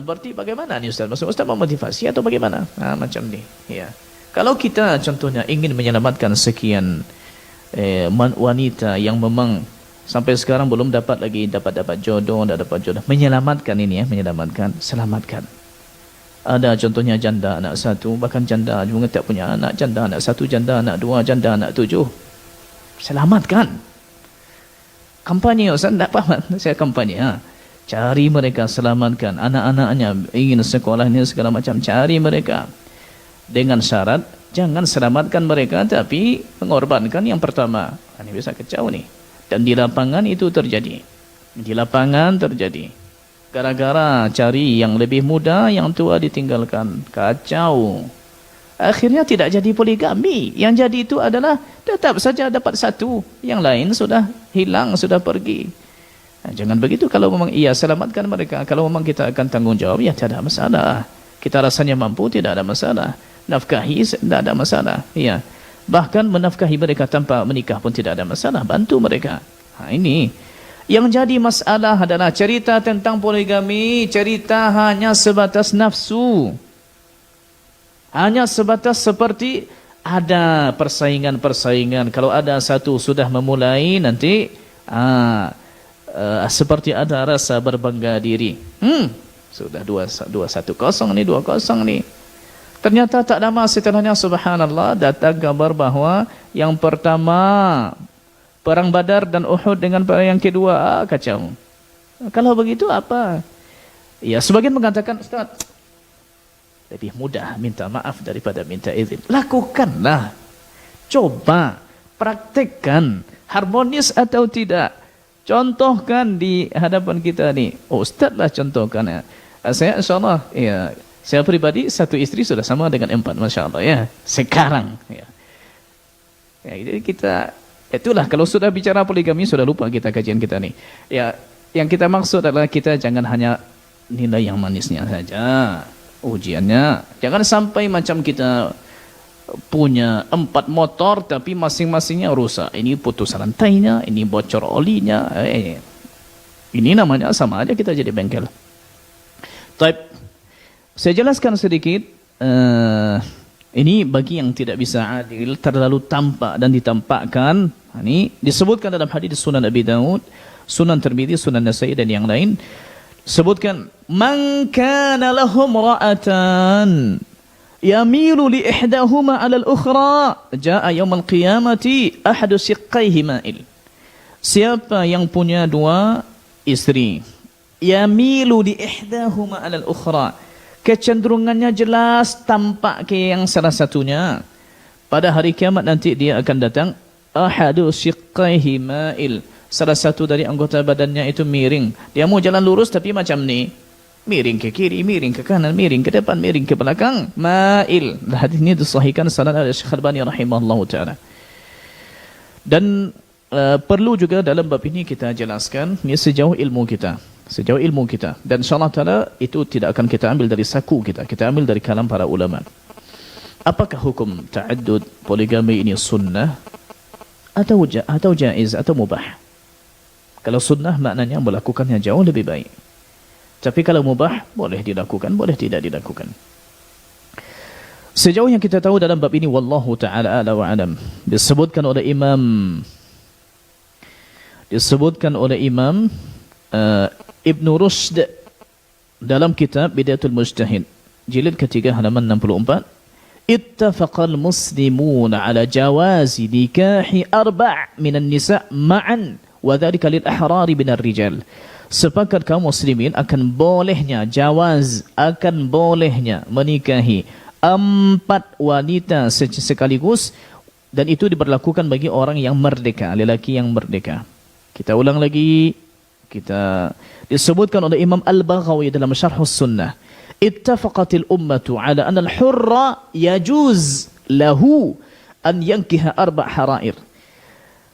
berarti bagaimana ni Ustaz? Maksud Ustaz memotivasi atau bagaimana? Macam ni. Ya. Kalau kita contohnya ingin menyelamatkan sekian wanita yang memang sampai sekarang belum dapat jodoh, tak dapat jodoh, menyelamatkan ini ya, menyelamatkan, selamatkan. Ada contohnya janda anak satu, bahkan janda juga tak punya anak, janda anak satu, janda anak dua, janda anak tujuh. Selamatkan. Kampanye Ustaz, tak faham saya kampanye. Cari mereka, selamatkan. Anak-anaknya ingin sekolah ini segala macam, cari mereka. Dengan syarat, jangan selamatkan mereka, tapi mengorbankan yang pertama. Ini bisa kacau nih. Dan di lapangan itu terjadi. Di lapangan terjadi. Gara-gara cari yang lebih muda, yang tua ditinggalkan. Kacau. Akhirnya tidak jadi poligami. Yang jadi itu adalah tetap saja dapat satu. Yang lain sudah hilang, sudah pergi. Jangan begitu. Kalau memang iya, selamatkan mereka. Kalau memang kita akan tanggung jawab, ya tidak ada masalah. Kita rasanya mampu, tidak ada masalah. Nafkahi, tidak ada masalah. Ya. Bahkan menafkahi mereka tanpa menikah pun tidak ada masalah. Bantu mereka. Ini. Yang jadi masalah adalah cerita tentang poligami, cerita hanya sebatas nafsu. Hanya sebatas seperti ada persaingan-persaingan. Kalau ada satu sudah memulai, nanti seperti ada rasa berbangga diri. Sudah 2-1-0 nih, 2-0 nih. Ternyata tak lama setelahnya, subhanallah, datang kabar bahwa yang pertama Perang Badar dan Uhud dengan perang yang kedua, kacau. Kalau begitu apa? Ya, sebagian mengatakan, Ustaz, lebih mudah minta maaf daripada minta izin. Lakukanlah. Coba, praktekkan. Harmonis atau tidak. Contohkan di hadapan kita ni. Oh, Ustaz lah contohkan. Ya. Saya insyaAllah, ya, saya pribadi satu istri sudah sama dengan 4, Masya Allah. Ya. Sekarang. Ya. Jadi kita... Itulah, kalau sudah bicara poligami, sudah lupa kita kajian kita ni. Ya, yang kita maksud adalah kita jangan hanya nilai yang manisnya saja, ujiannya. Jangan sampai macam kita punya 4 motor, tapi masing-masingnya rusak. Ini putus rantainya, ini bocor olinya. Ini namanya sama aja kita jadi bengkel. Taib, saya jelaskan sedikit. Ini bagi yang tidak bisa adil, terlalu tampak dan ditampakkan. Ini disebutkan dalam hadis Sunan Abi Daud, Sunan Tirmidzi, Sunan Nasa'i dan yang lain. Sebutkan, man kana lahum ra'atan yamilu li ihdahuma 'ala al-ukhra, jaa'a yaumil qiyamati ahadu shiqqaihi ma'il. Siapa yang punya 2 istri, yamilu li ihdahuma 'ala al-ukhra, kecenderungannya jelas tampak ke yang salah satunya, pada hari kiamat nanti dia akan datang, ahadu shiqqaihi ma'il, salah satu dari anggota badannya itu miring. Dia mau jalan lurus tapi macam ni, miring ke kiri, miring ke kanan, miring ke depan, miring ke belakang, ma'il. Hadis ini disahihkan sanad oleh Syekh Albani rahimahullahu taala. Dan perlu juga dalam bab ini kita jelaskan ni sejauh ilmu kita. Sejauh ilmu kita, dan insyaAllah ta'ala itu tidak akan kita ambil dari saku kita ambil dari kalam para ulama. Apakah hukum ta'addud poligami ini sunnah atau jaiz atau mubah? Kalau sunnah maknanya melakukannya jauh lebih baik, tapi kalau mubah boleh dilakukan, boleh tidak dilakukan. Sejauh yang kita tahu dalam bab ini, wallahu ta'ala a'la wa alam, disebutkan oleh Imam Ibn Rushd dalam kitab Bidayatul Mujtahid, jilid ketiga halaman 64, ittafaqal muslimun ala jawazi nikahi 4 minan nisa' ma'an wa dhalika lil ahrari minar rijal. Sepakat kaum muslimin akan bolehnya menikahi 4 wanita sekaligus, dan itu diberlakukan bagi orang yang merdeka, lelaki yang merdeka. Kita ulang lagi, Kita disebutkan oleh Imam Al-Baghawi dalam Syarhus Sunnah, ittafaqatil ummatu ala anna al-hurra yajuz lahu an yankiha 4 harair.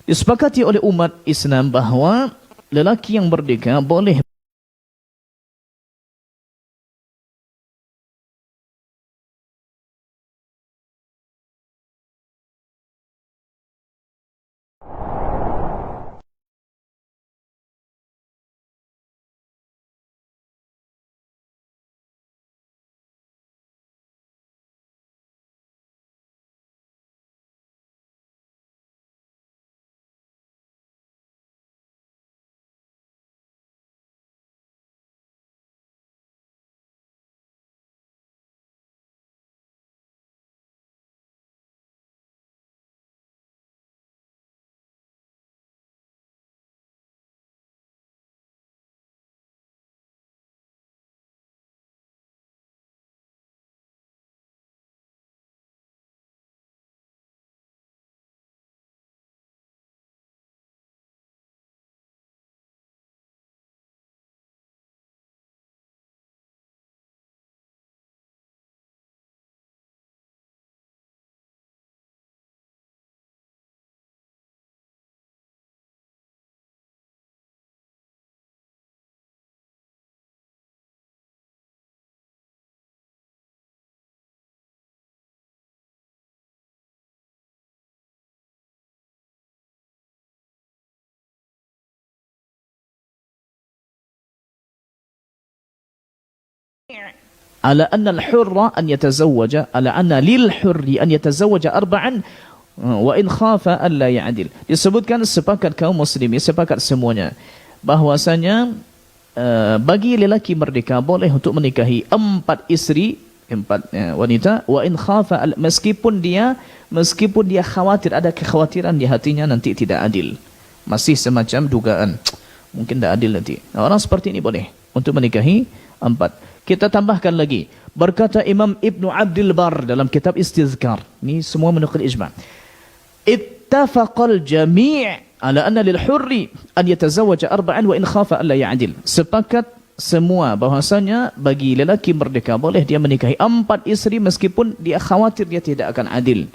Disepakati oleh umat Islam bahawa lelaki yang merdeka boleh على أن الحر أن يتزوج على أن للحر أن يتزوج 4 وإن خاف ألا يعدل. Disebutkan sepakat kaum muslimin, sepakat semuanya bahwasanya bagi lelaki merdeka boleh untuk menikahi 4 isteri, 4 wanita, wa in khafa, meskipun dia khawatir, ada kekhawatiran di hatinya nanti tidak adil, masih semacam dugaan mungkin tidak adil nanti. Orang seperti ini boleh untuk menikahi 4. Kita tambahkan lagi, berkata Imam Ibn Abdul Bar dalam kitab Istizkar, ini semua menukil ijma', ittafaqal jami' ala anna lil hurri an yatazawwaja 4 wa in khafa alla ya'dil. Sepakat semua bahwasanya bagi lelaki merdeka boleh dia menikahi 4 isteri meskipun dia khawatir dia tidak akan adil.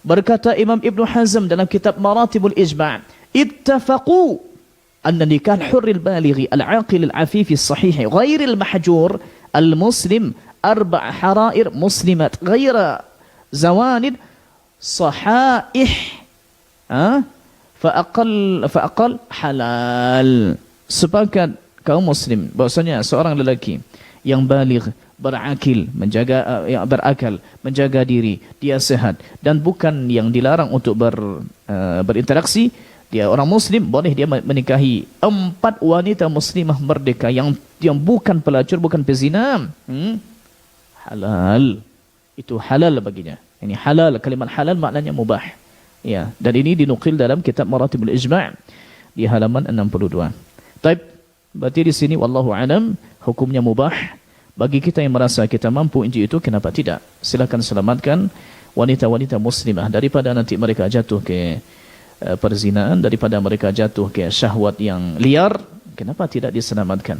Berkata Imam Ibn Hazm dalam kitab Maratibul Ijma', ittafaqu anna nikah hurril balighi al-aqil al-afif as-sahih ghair al-mahjur المسلم 4 حرائر مسلمات غير زوانid صحائح فأقل halal. Sepakat kaum muslim bahwasanya seorang lelaki yang baligh, berakil, berakal, menjaga diri, dia sehat dan bukan yang dilarang untuk berinteraksi, dia orang muslim, boleh dia menikahi 4 wanita muslimah merdeka yang bukan pelacur, bukan pezina. Halal. Itu halal baginya. Ini halal, kalimat halal maknanya mubah. Ya, dan ini dinukil dalam kitab Maratibul Ijma' di halaman 62. Baik, berarti di sini wallahu alam hukumnya mubah. Bagi kita yang merasa kita mampu untuk itu, kenapa tidak? Silakan selamatkan wanita-wanita muslimah daripada nanti mereka jatuh ke perzinaan, daripada mereka jatuh ke syahwat yang liar. Kenapa tidak diselamatkan?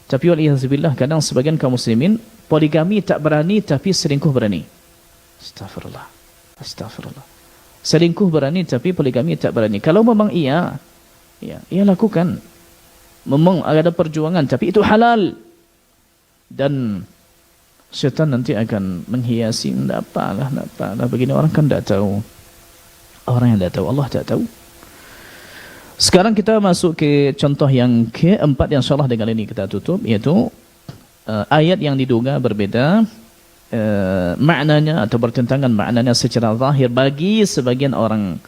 Tapi waliyahzubillah, kadang sebagian kaum muslimin poligami tak berani tapi selingkuh berani. Astagfirullah. Astagfirullah. Selingkuh berani tapi poligami tak berani. Kalau memang ia lakukan, memang ada perjuangan, tapi itu halal. Dan syaitan nanti akan menghiasi, tak apalah, begini. Orang kan tak tahu. Orang yang tak tahu, Allah tak tahu. Sekarang kita masuk ke contoh yang keempat, yang insyaAllah dengan ini kita tutup, yaitu ayat yang diduga berbeda maknanya atau bertentangan maknanya secara zahir bagi sebagian orang.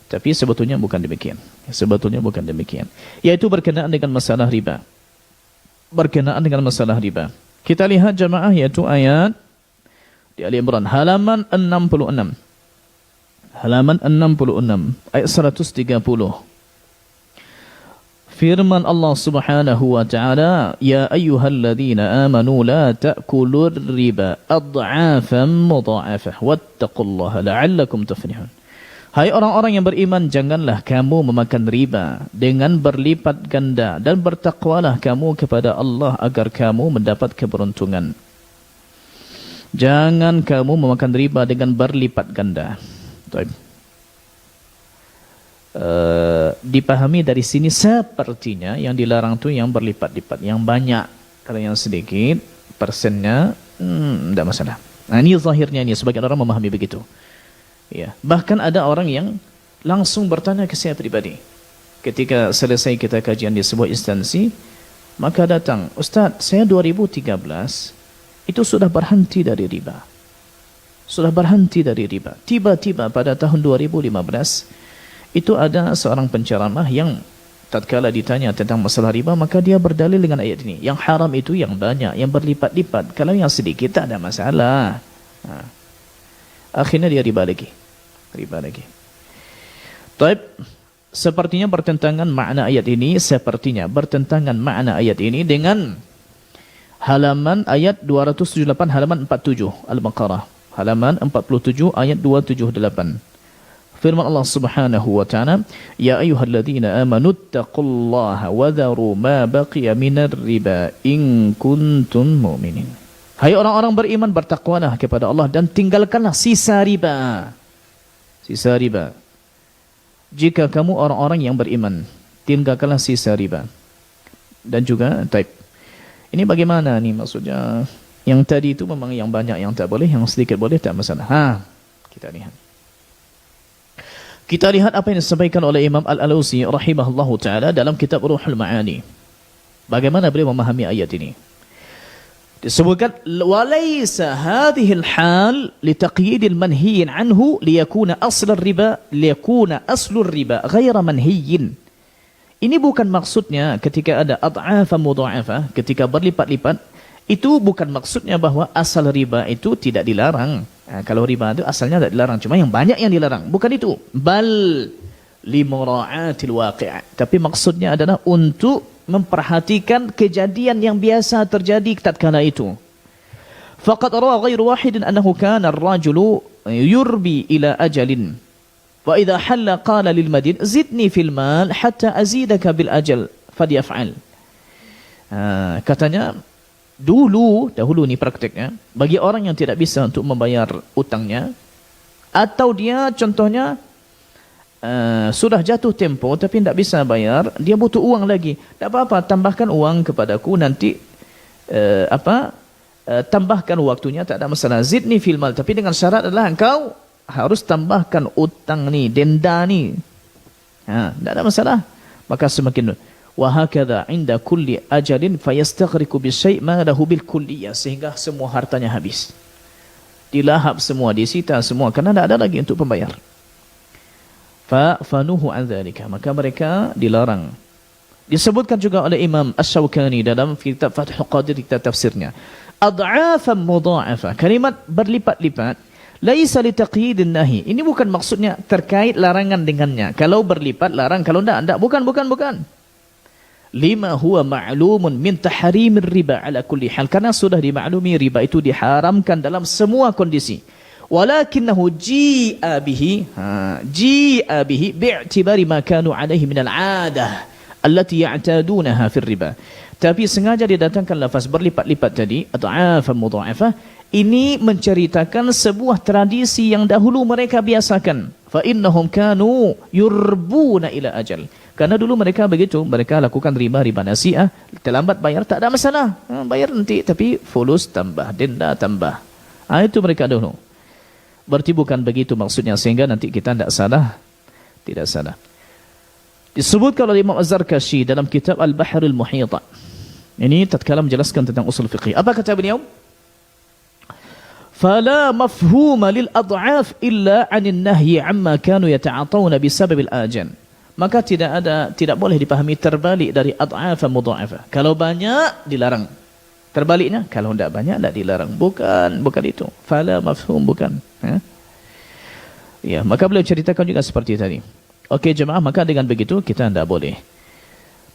Tapi sebetulnya bukan demikian. Sebetulnya bukan demikian. Yaitu berkenaan dengan masalah riba. Berkenaan dengan masalah riba. Kita lihat jamaah, yaitu ayat di Ali Imran halaman 66. Halaman 66 ayat 130. Firman Allah Subhanahu wa taala, ya ayyuhalladzina amanu la ta'kulur riba ad'afan mudha'afah wattaqullaha la'allakum tuflihun. Hai orang-orang yang beriman, janganlah kamu memakan riba dengan berlipat ganda dan bertakwalah kamu kepada Allah agar kamu mendapat keberuntungan. Jangan kamu memakan riba dengan berlipat ganda. Baik. Dipahami dari sini sepertinya yang dilarang tu yang berlipat-lipat, yang banyak. Kalau yang sedikit persennya tidak masalah. Nah, ini zahirnya, ini sebagian orang memahami begitu. Ya, bahkan ada orang yang langsung bertanya ke saya pribadi. Ketika selesai kita kajian di sebuah instansi, maka datang, Ustaz, saya 2013 itu sudah berhenti dari riba. Sudah berhenti dari riba. Tiba-tiba pada tahun 2015 itu ada seorang penceramah yang tatkala ditanya tentang masalah riba, maka dia berdalil dengan ayat ini. Yang haram itu yang banyak, yang berlipat-lipat. Kalau yang sedikit tak ada masalah. Akhirnya dia riba lagi. Taib, sepertinya bertentangan makna ayat ini, makna ayat ini dengan halaman ayat 278, halaman 47 Al-Baqarah, halaman 47 ayat 278. Firman Allah Subhanahu wa taala, ya ayyuhalladzina amanu taqullaha wa dharu ma baqiya minar riba in kuntum mu'minin. Hai orang-orang beriman, bertakwalah kepada Allah dan tinggalkanlah sisa riba. Sisa riba. Jika kamu orang-orang yang beriman, tinggalkanlah sisa riba. Dan juga taib. Ini bagaimana nih maksudnya? Yang tadi itu memang yang banyak yang tak boleh, yang sedikit boleh, tak masalah. Kita lihat. Kita lihat apa yang disampaikan oleh Imam Al-Alusi rahimahullahu taala dalam kitab Ruhul Ma'ani. Bagaimana beliau memahami ayat ini? Disebutkan walaysa hadhihi al-hal litaqyid al-manhiy anhu liyakuna asl ar-riba ghaira manhiyin. Ini bukan maksudnya ketika ada ad'afa mudha'afa, ketika berlipat-lipat, itu bukan maksudnya bahwa asal riba itu tidak dilarang. Kalau riba itu asalnya tidak dilarang, cuma yang banyak yang dilarang. Bukan itu. Bal limura'atil waqi'. Tapi maksudnya adalah untuk memperhatikan kejadian yang biasa terjadi tatkala itu. Faqad rawa ghairu wahidin annahu kana ar-rajulu yurbi ila ajalin. Wa idha halla qala lil madin zidni fil mal hatta azidaka bil ajal falyaf'al. Katanya dahulu ni praktiknya bagi orang yang tidak bisa untuk membayar utangnya, atau dia contohnya sudah jatuh tempo tapi tidak bisa bayar, dia butuh uang lagi. Tak apa-apa, tambahkan uang kepadaku nanti, tambahkan waktunya, tak ada masalah. Zidni fil mal, tapi dengan syarat adalah engkau harus tambahkan utang ni, denda ni. Tak ada masalah. Maka semakin wa hakadha inda kulli ajalin fayastaghriqu bi syai' ma lahu bil kulliyah, sehingga semua hartanya habis. Dilahap semua, disita semua kerana tidak ada lagi untuk pembayar. Fanuhu an dzalika, maka mereka dilarang. Disebutkan juga oleh Imam Asy-Syaukani dalam kitab Fathul Qadir, kitab tafsirnya, ad'afan mudha'afa, kalimat berlipat-lipat, laisa litaqyidin nahi. Ini bukan maksudnya terkait larangan dengannya. Kalau berlipat larang, kalau tidak, bukan. Lima huwa ma'lumun min tahrimir riba ala kulli hal, karena sudah dimaklumi riba itu diharamkan dalam semua kondisi. Walakinahu ji'a bihi bi'tibari ma kanu alaihi minal 'adah allati ya'tadunaha fir riba. Tapi sengaja didatangkan lafaz berlipat-lipat tadi, ad'afan mudha'afah, ini menceritakan sebuah tradisi yang dahulu mereka biasakan. Fa innahum kanu yurbuna ila ajal. Karena dulu mereka begitu, mereka lakukan riba nasi'ah, terlambat bayar tak ada masalah. Bayar nanti, tapi fulus tambah, denda tambah. Itu mereka dahulu. Berarti bukan begitu maksudnya, sehingga nanti kita tidak salah. Tidak salah. Disebutkan oleh Imam Az-Zarkashi dalam kitab Al-Bahr Al-Muhita. Ini tatkala menjelaskan tentang usul fiqih. Apa kata beliau? Fala mafhuma lil ad'af illa 'anil nahyi 'amma kanu yata'atawna bisababil ajan. Maka tidak boleh dipahami terbalik dari ad'afa mudha'afa. Kalau banyak dilarang. Terbaliknya, kalau tidak banyak tidak dilarang. Bukan itu. Fala mafhum, bukan. Ya, maka beliau ceritakan juga seperti tadi. Okey jemaah, maka dengan begitu kita tidak boleh.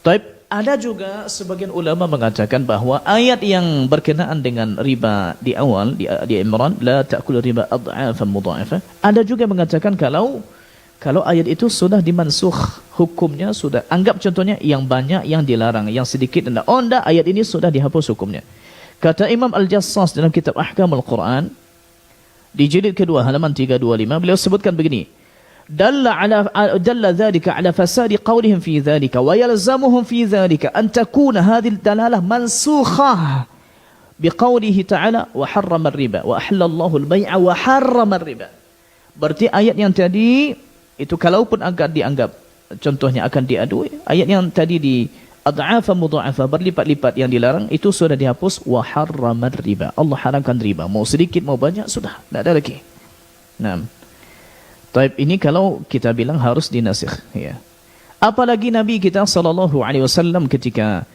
Taib, ada juga sebagian ulama mengatakan bahawa ayat yang berkenaan dengan riba di awal di Imran, la ta'kul riba ad'afan mudha'afa, ada juga mengatakan kalau Kalau ayat itu sudah dimansukh, hukumnya sudah. Anggap contohnya yang banyak yang dilarang, yang sedikit tidak. Oh enggak, ayat ini sudah dihapus hukumnya. Kata Imam Al-Jassas dalam kitab Ahkamul Quran, di jilid kedua halaman 325, beliau sebutkan begini. Dalla dhalika ala fasadi qawlihim fi dhalika wa yalzamuhum fi dhalika an takuna hadhihi dalalah mansukhah biqawlihi ta'ala wa harrama ar-riba wa ahallallahu al-bay'a wa harrama ar-riba. Berarti ayat yang tadi itu kalaupun agak dianggap contohnya akan diadui, ayat yang tadi di ad'afa mudha'afa berlipat-lipat yang dilarang itu sudah dihapus wa harramar riba. Allah haramkan riba, mau sedikit mau banyak sudah tidak ada lagi. Nah, taib ini kalau kita bilang harus dinasikh ya. Apalagi Nabi kita sallallahu alaihi wasallam ketika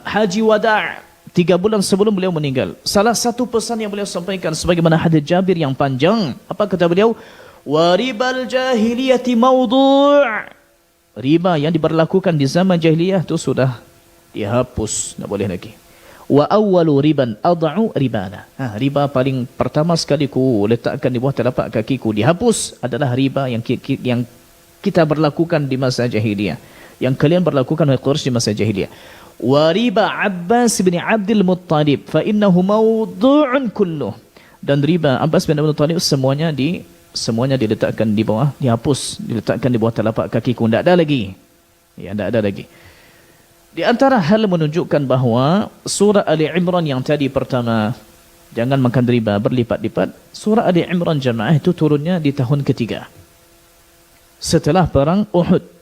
haji wada' 3 bulan sebelum beliau meninggal, salah satu pesan yang beliau sampaikan sebagaimana hadis Jabir yang panjang, apa kata beliau? Wa ribal jahiliyati mawdu'. Riba yang diberlakukan di zaman jahiliyah itu sudah dihapus, tidak boleh lagi. Wa awwalu riban ad'u ribana. Riba paling pertama sekali ku letakkan di bawah telapak kakiku dihapus adalah riba yang kita berlakukan di masa jahiliyah, yang kalian berlakukan oleh Quraisy di masa jahiliyah. Wa riba Abbas bin Abdul Muttalib fa innahu mawdu'un kulluh. Dan riba Abbas bin Abdul Muttalib semuanya diletakkan di bawah, dihapus, diletakkan di bawah telapak kakiku, tidak ada lagi. Ya, tidak ada lagi. Di antara hal menunjukkan bahawa surah Ali Imran yang tadi pertama, jangan makan riba berlipat-lipat, surah Ali Imran jamaah itu turunnya di tahun ketiga setelah perang Uhud.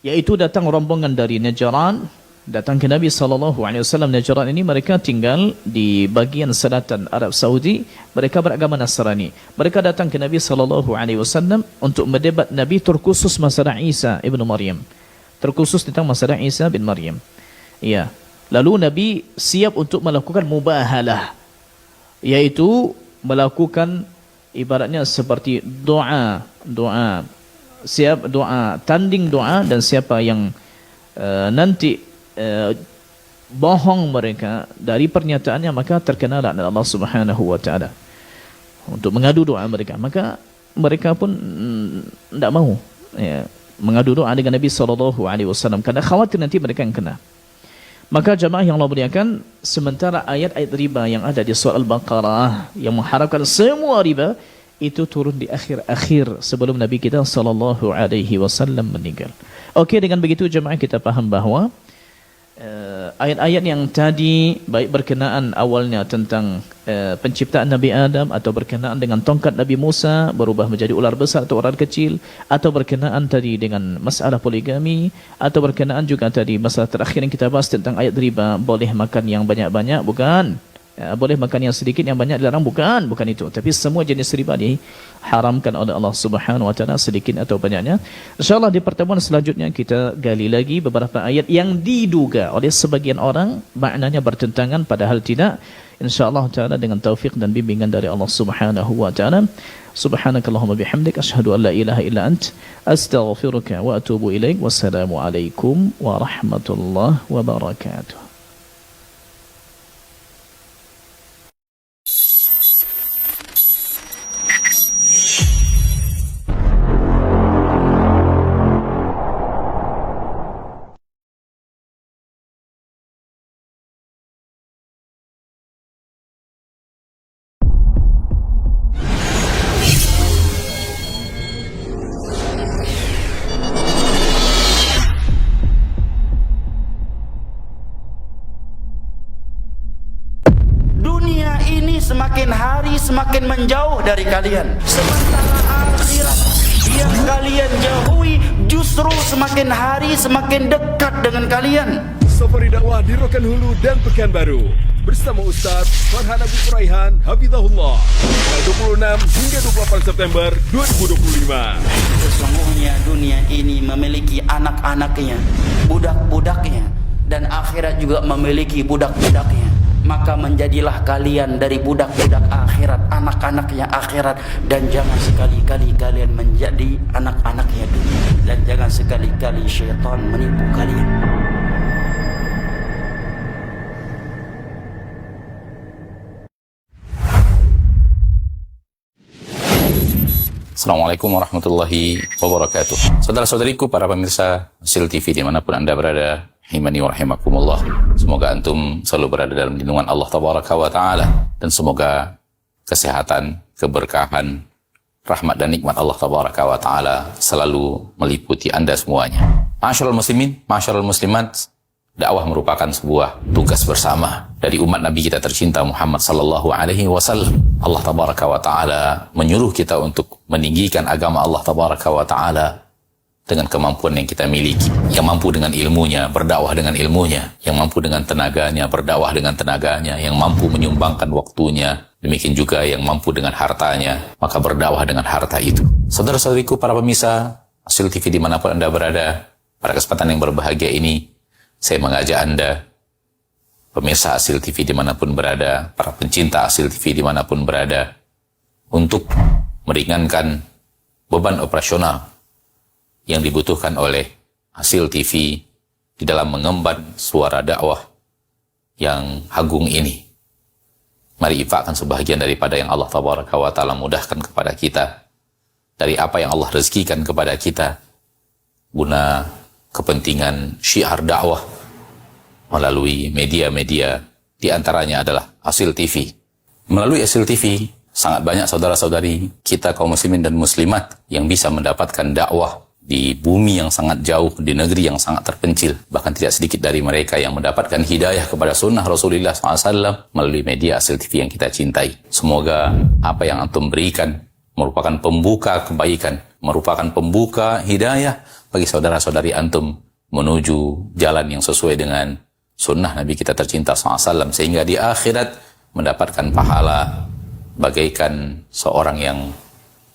Yaitu datang rombongan dari Najran, datang ke Nabi SAW. Najran ini mereka tinggal di bagian selatan Arab Saudi, mereka beragama Nasrani. Mereka datang ke Nabi SAW untuk mendebat Nabi terkhusus masalah Isa ibn Maryam, terkhusus tentang masalah Isa bin Maryam. Ya. Lalu Nabi siap untuk melakukan mubahalah, yaitu melakukan ibaratnya seperti doa, siap doa, tanding doa, dan siapa yang nanti bohong mereka dari pernyataannya maka terkena laknat Allah Subhanahu wa taala. Untuk mengadu doa mereka, maka mereka pun tidak mau ya, mengadu doa dengan Nabi SAW karena khawatir nanti mereka yang kena. Maka jamaah yang Allah muliakan, sementara ayat-ayat riba yang ada di surah Al-Baqarah yang mengharapkan semua riba itu turun di akhir-akhir sebelum Nabi kita SAW meninggal. Okey, dengan begitu jemaah kita faham bahawa ayat-ayat yang tadi baik berkenaan awalnya tentang penciptaan Nabi Adam, atau berkenaan dengan tongkat Nabi Musa berubah menjadi ular besar atau ular kecil, atau berkenaan tadi dengan masalah poligami, atau berkenaan juga tadi masalah terakhir yang kita bahas tentang ayat riba, boleh makan yang banyak-banyak, bukan. Boleh makan yang sedikit, yang banyak dilarang, bukan itu. Tapi semua jenis riba diharamkan oleh Allah Subhanahu wa taala, sedikit atau banyaknya. Insyaallah di pertemuan selanjutnya kita gali lagi beberapa ayat yang diduga oleh sebagian orang maknanya bertentangan padahal tidak. Insyaallah taala dengan taufik dan bimbingan dari Allah Subhanahu wa taala. Subhanakallahumma bihamdik asyhadu an la ilaha illa ant astaghfiruka wa atubu ilaik. Wassalamu alaikum warahmatullahi wabarakatuh. Semakin hari semakin menjauh dari kalian, sementara akhirat yang kalian jauhi justru semakin hari semakin dekat dengan kalian. Safari dakwah di Rokan Hulu dan Pekanbaru bersama Ustaz Farhan Abu Raihan Hafizahullah, tanggal 26 hingga 28 September 2025. Sesungguhnya dunia ini memiliki anak-anaknya, budak-budaknya, dan akhirat juga memiliki budak-budaknya. Maka menjadilah kalian dari budak-budak akhirat, anak-anaknya akhirat, dan jangan sekali-kali kalian menjadi anak-anaknya dunia, dan jangan sekali-kali syaitan menipu kalian. Assalamualaikum warahmatullahi wabarakatuh. Saudara-saudariku, para pemirsa Hasil TV dimanapun Anda berada, himani wa rahimakumullah. Semoga antum selalu berada dalam lindungan Allah Tabaraka wa Ta'ala. Dan semoga kesehatan, keberkahan, rahmat dan nikmat Allah Tabaraka wa Ta'ala selalu meliputi Anda semuanya. Ma'asyiral muslimin, ma'asyiral muslimat, dakwah merupakan sebuah tugas bersama dari umat Nabi kita tercinta Muhammad sallallahu alaihi wasallam. Allah Tabaraka wa Ta'ala menyuruh kita untuk meninggikan agama Allah Tabaraka wa Ta'ala dengan kemampuan yang kita miliki. Yang mampu dengan ilmunya, berdakwah dengan ilmunya. Yang mampu dengan tenaganya, berdakwah dengan tenaganya. Yang mampu menyumbangkan waktunya. Demikian juga yang mampu dengan hartanya, maka berdakwah dengan harta itu. Saudara-saudariku, para pemirsa Hasil TV dimanapun Anda berada, pada kesempatan yang berbahagia ini, saya mengajak Anda, pemirsa Hasil TV dimanapun berada, para pencinta Hasil TV dimanapun berada, untuk meringankan beban operasional yang dibutuhkan oleh Hasil TV di dalam mengemban suara dakwah yang agung ini. Mari infakkan sebahagian daripada yang Allah Tabaraka wa Ta'ala mudahkan kepada kita, dari apa yang Allah rezekikan kepada kita, guna kepentingan syiar dakwah melalui media-media, di antaranya adalah Hasil TV. Melalui Hasil TV, sangat banyak saudara-saudari kita kaum muslimin dan muslimat yang bisa mendapatkan dakwah di bumi yang sangat jauh, di negeri yang sangat terpencil. Bahkan tidak sedikit dari mereka yang mendapatkan hidayah kepada sunnah Rasulullah SAW melalui media Hasil TV yang kita cintai. Semoga apa yang antum berikan merupakan pembuka kebaikan, merupakan pembuka hidayah bagi saudara-saudari antum menuju jalan yang sesuai dengan sunnah Nabi kita tercinta SAW, sehingga di akhirat mendapatkan pahala bagaikan seorang yang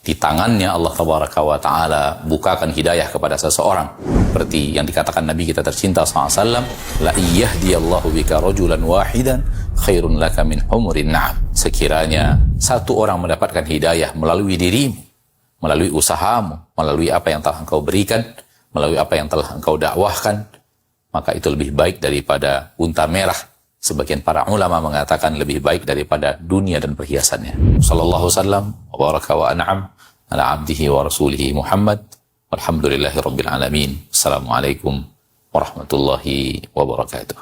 di tangannya Allah Tabaraka wa Ta'ala bukakan hidayah kepada seseorang, seperti yang dikatakan Nabi kita tercinta SAW, la iyahdiyallahu bika rajulan wahidan khairun laka min humurin na'am. Sekiranya satu orang mendapatkan hidayah melalui dirimu, melalui usahamu, melalui apa yang telah engkau berikan, melalui apa yang telah engkau dakwahkan, maka itu lebih baik daripada unta merah. Sebagian para ulama mengatakan lebih baik daripada dunia dan perhiasannya. Sallallahu wasallam wa baraka wa an'am ala abdihi wa rasulihi Muhammad walhamdulillahi rabbil alamin. Assalamualaikum warahmatullahi wabarakatuh.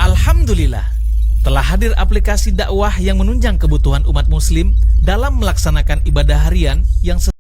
Alhamdulillah, telah hadir aplikasi dakwah yang menunjang kebutuhan umat muslim dalam melaksanakan ibadah harian yang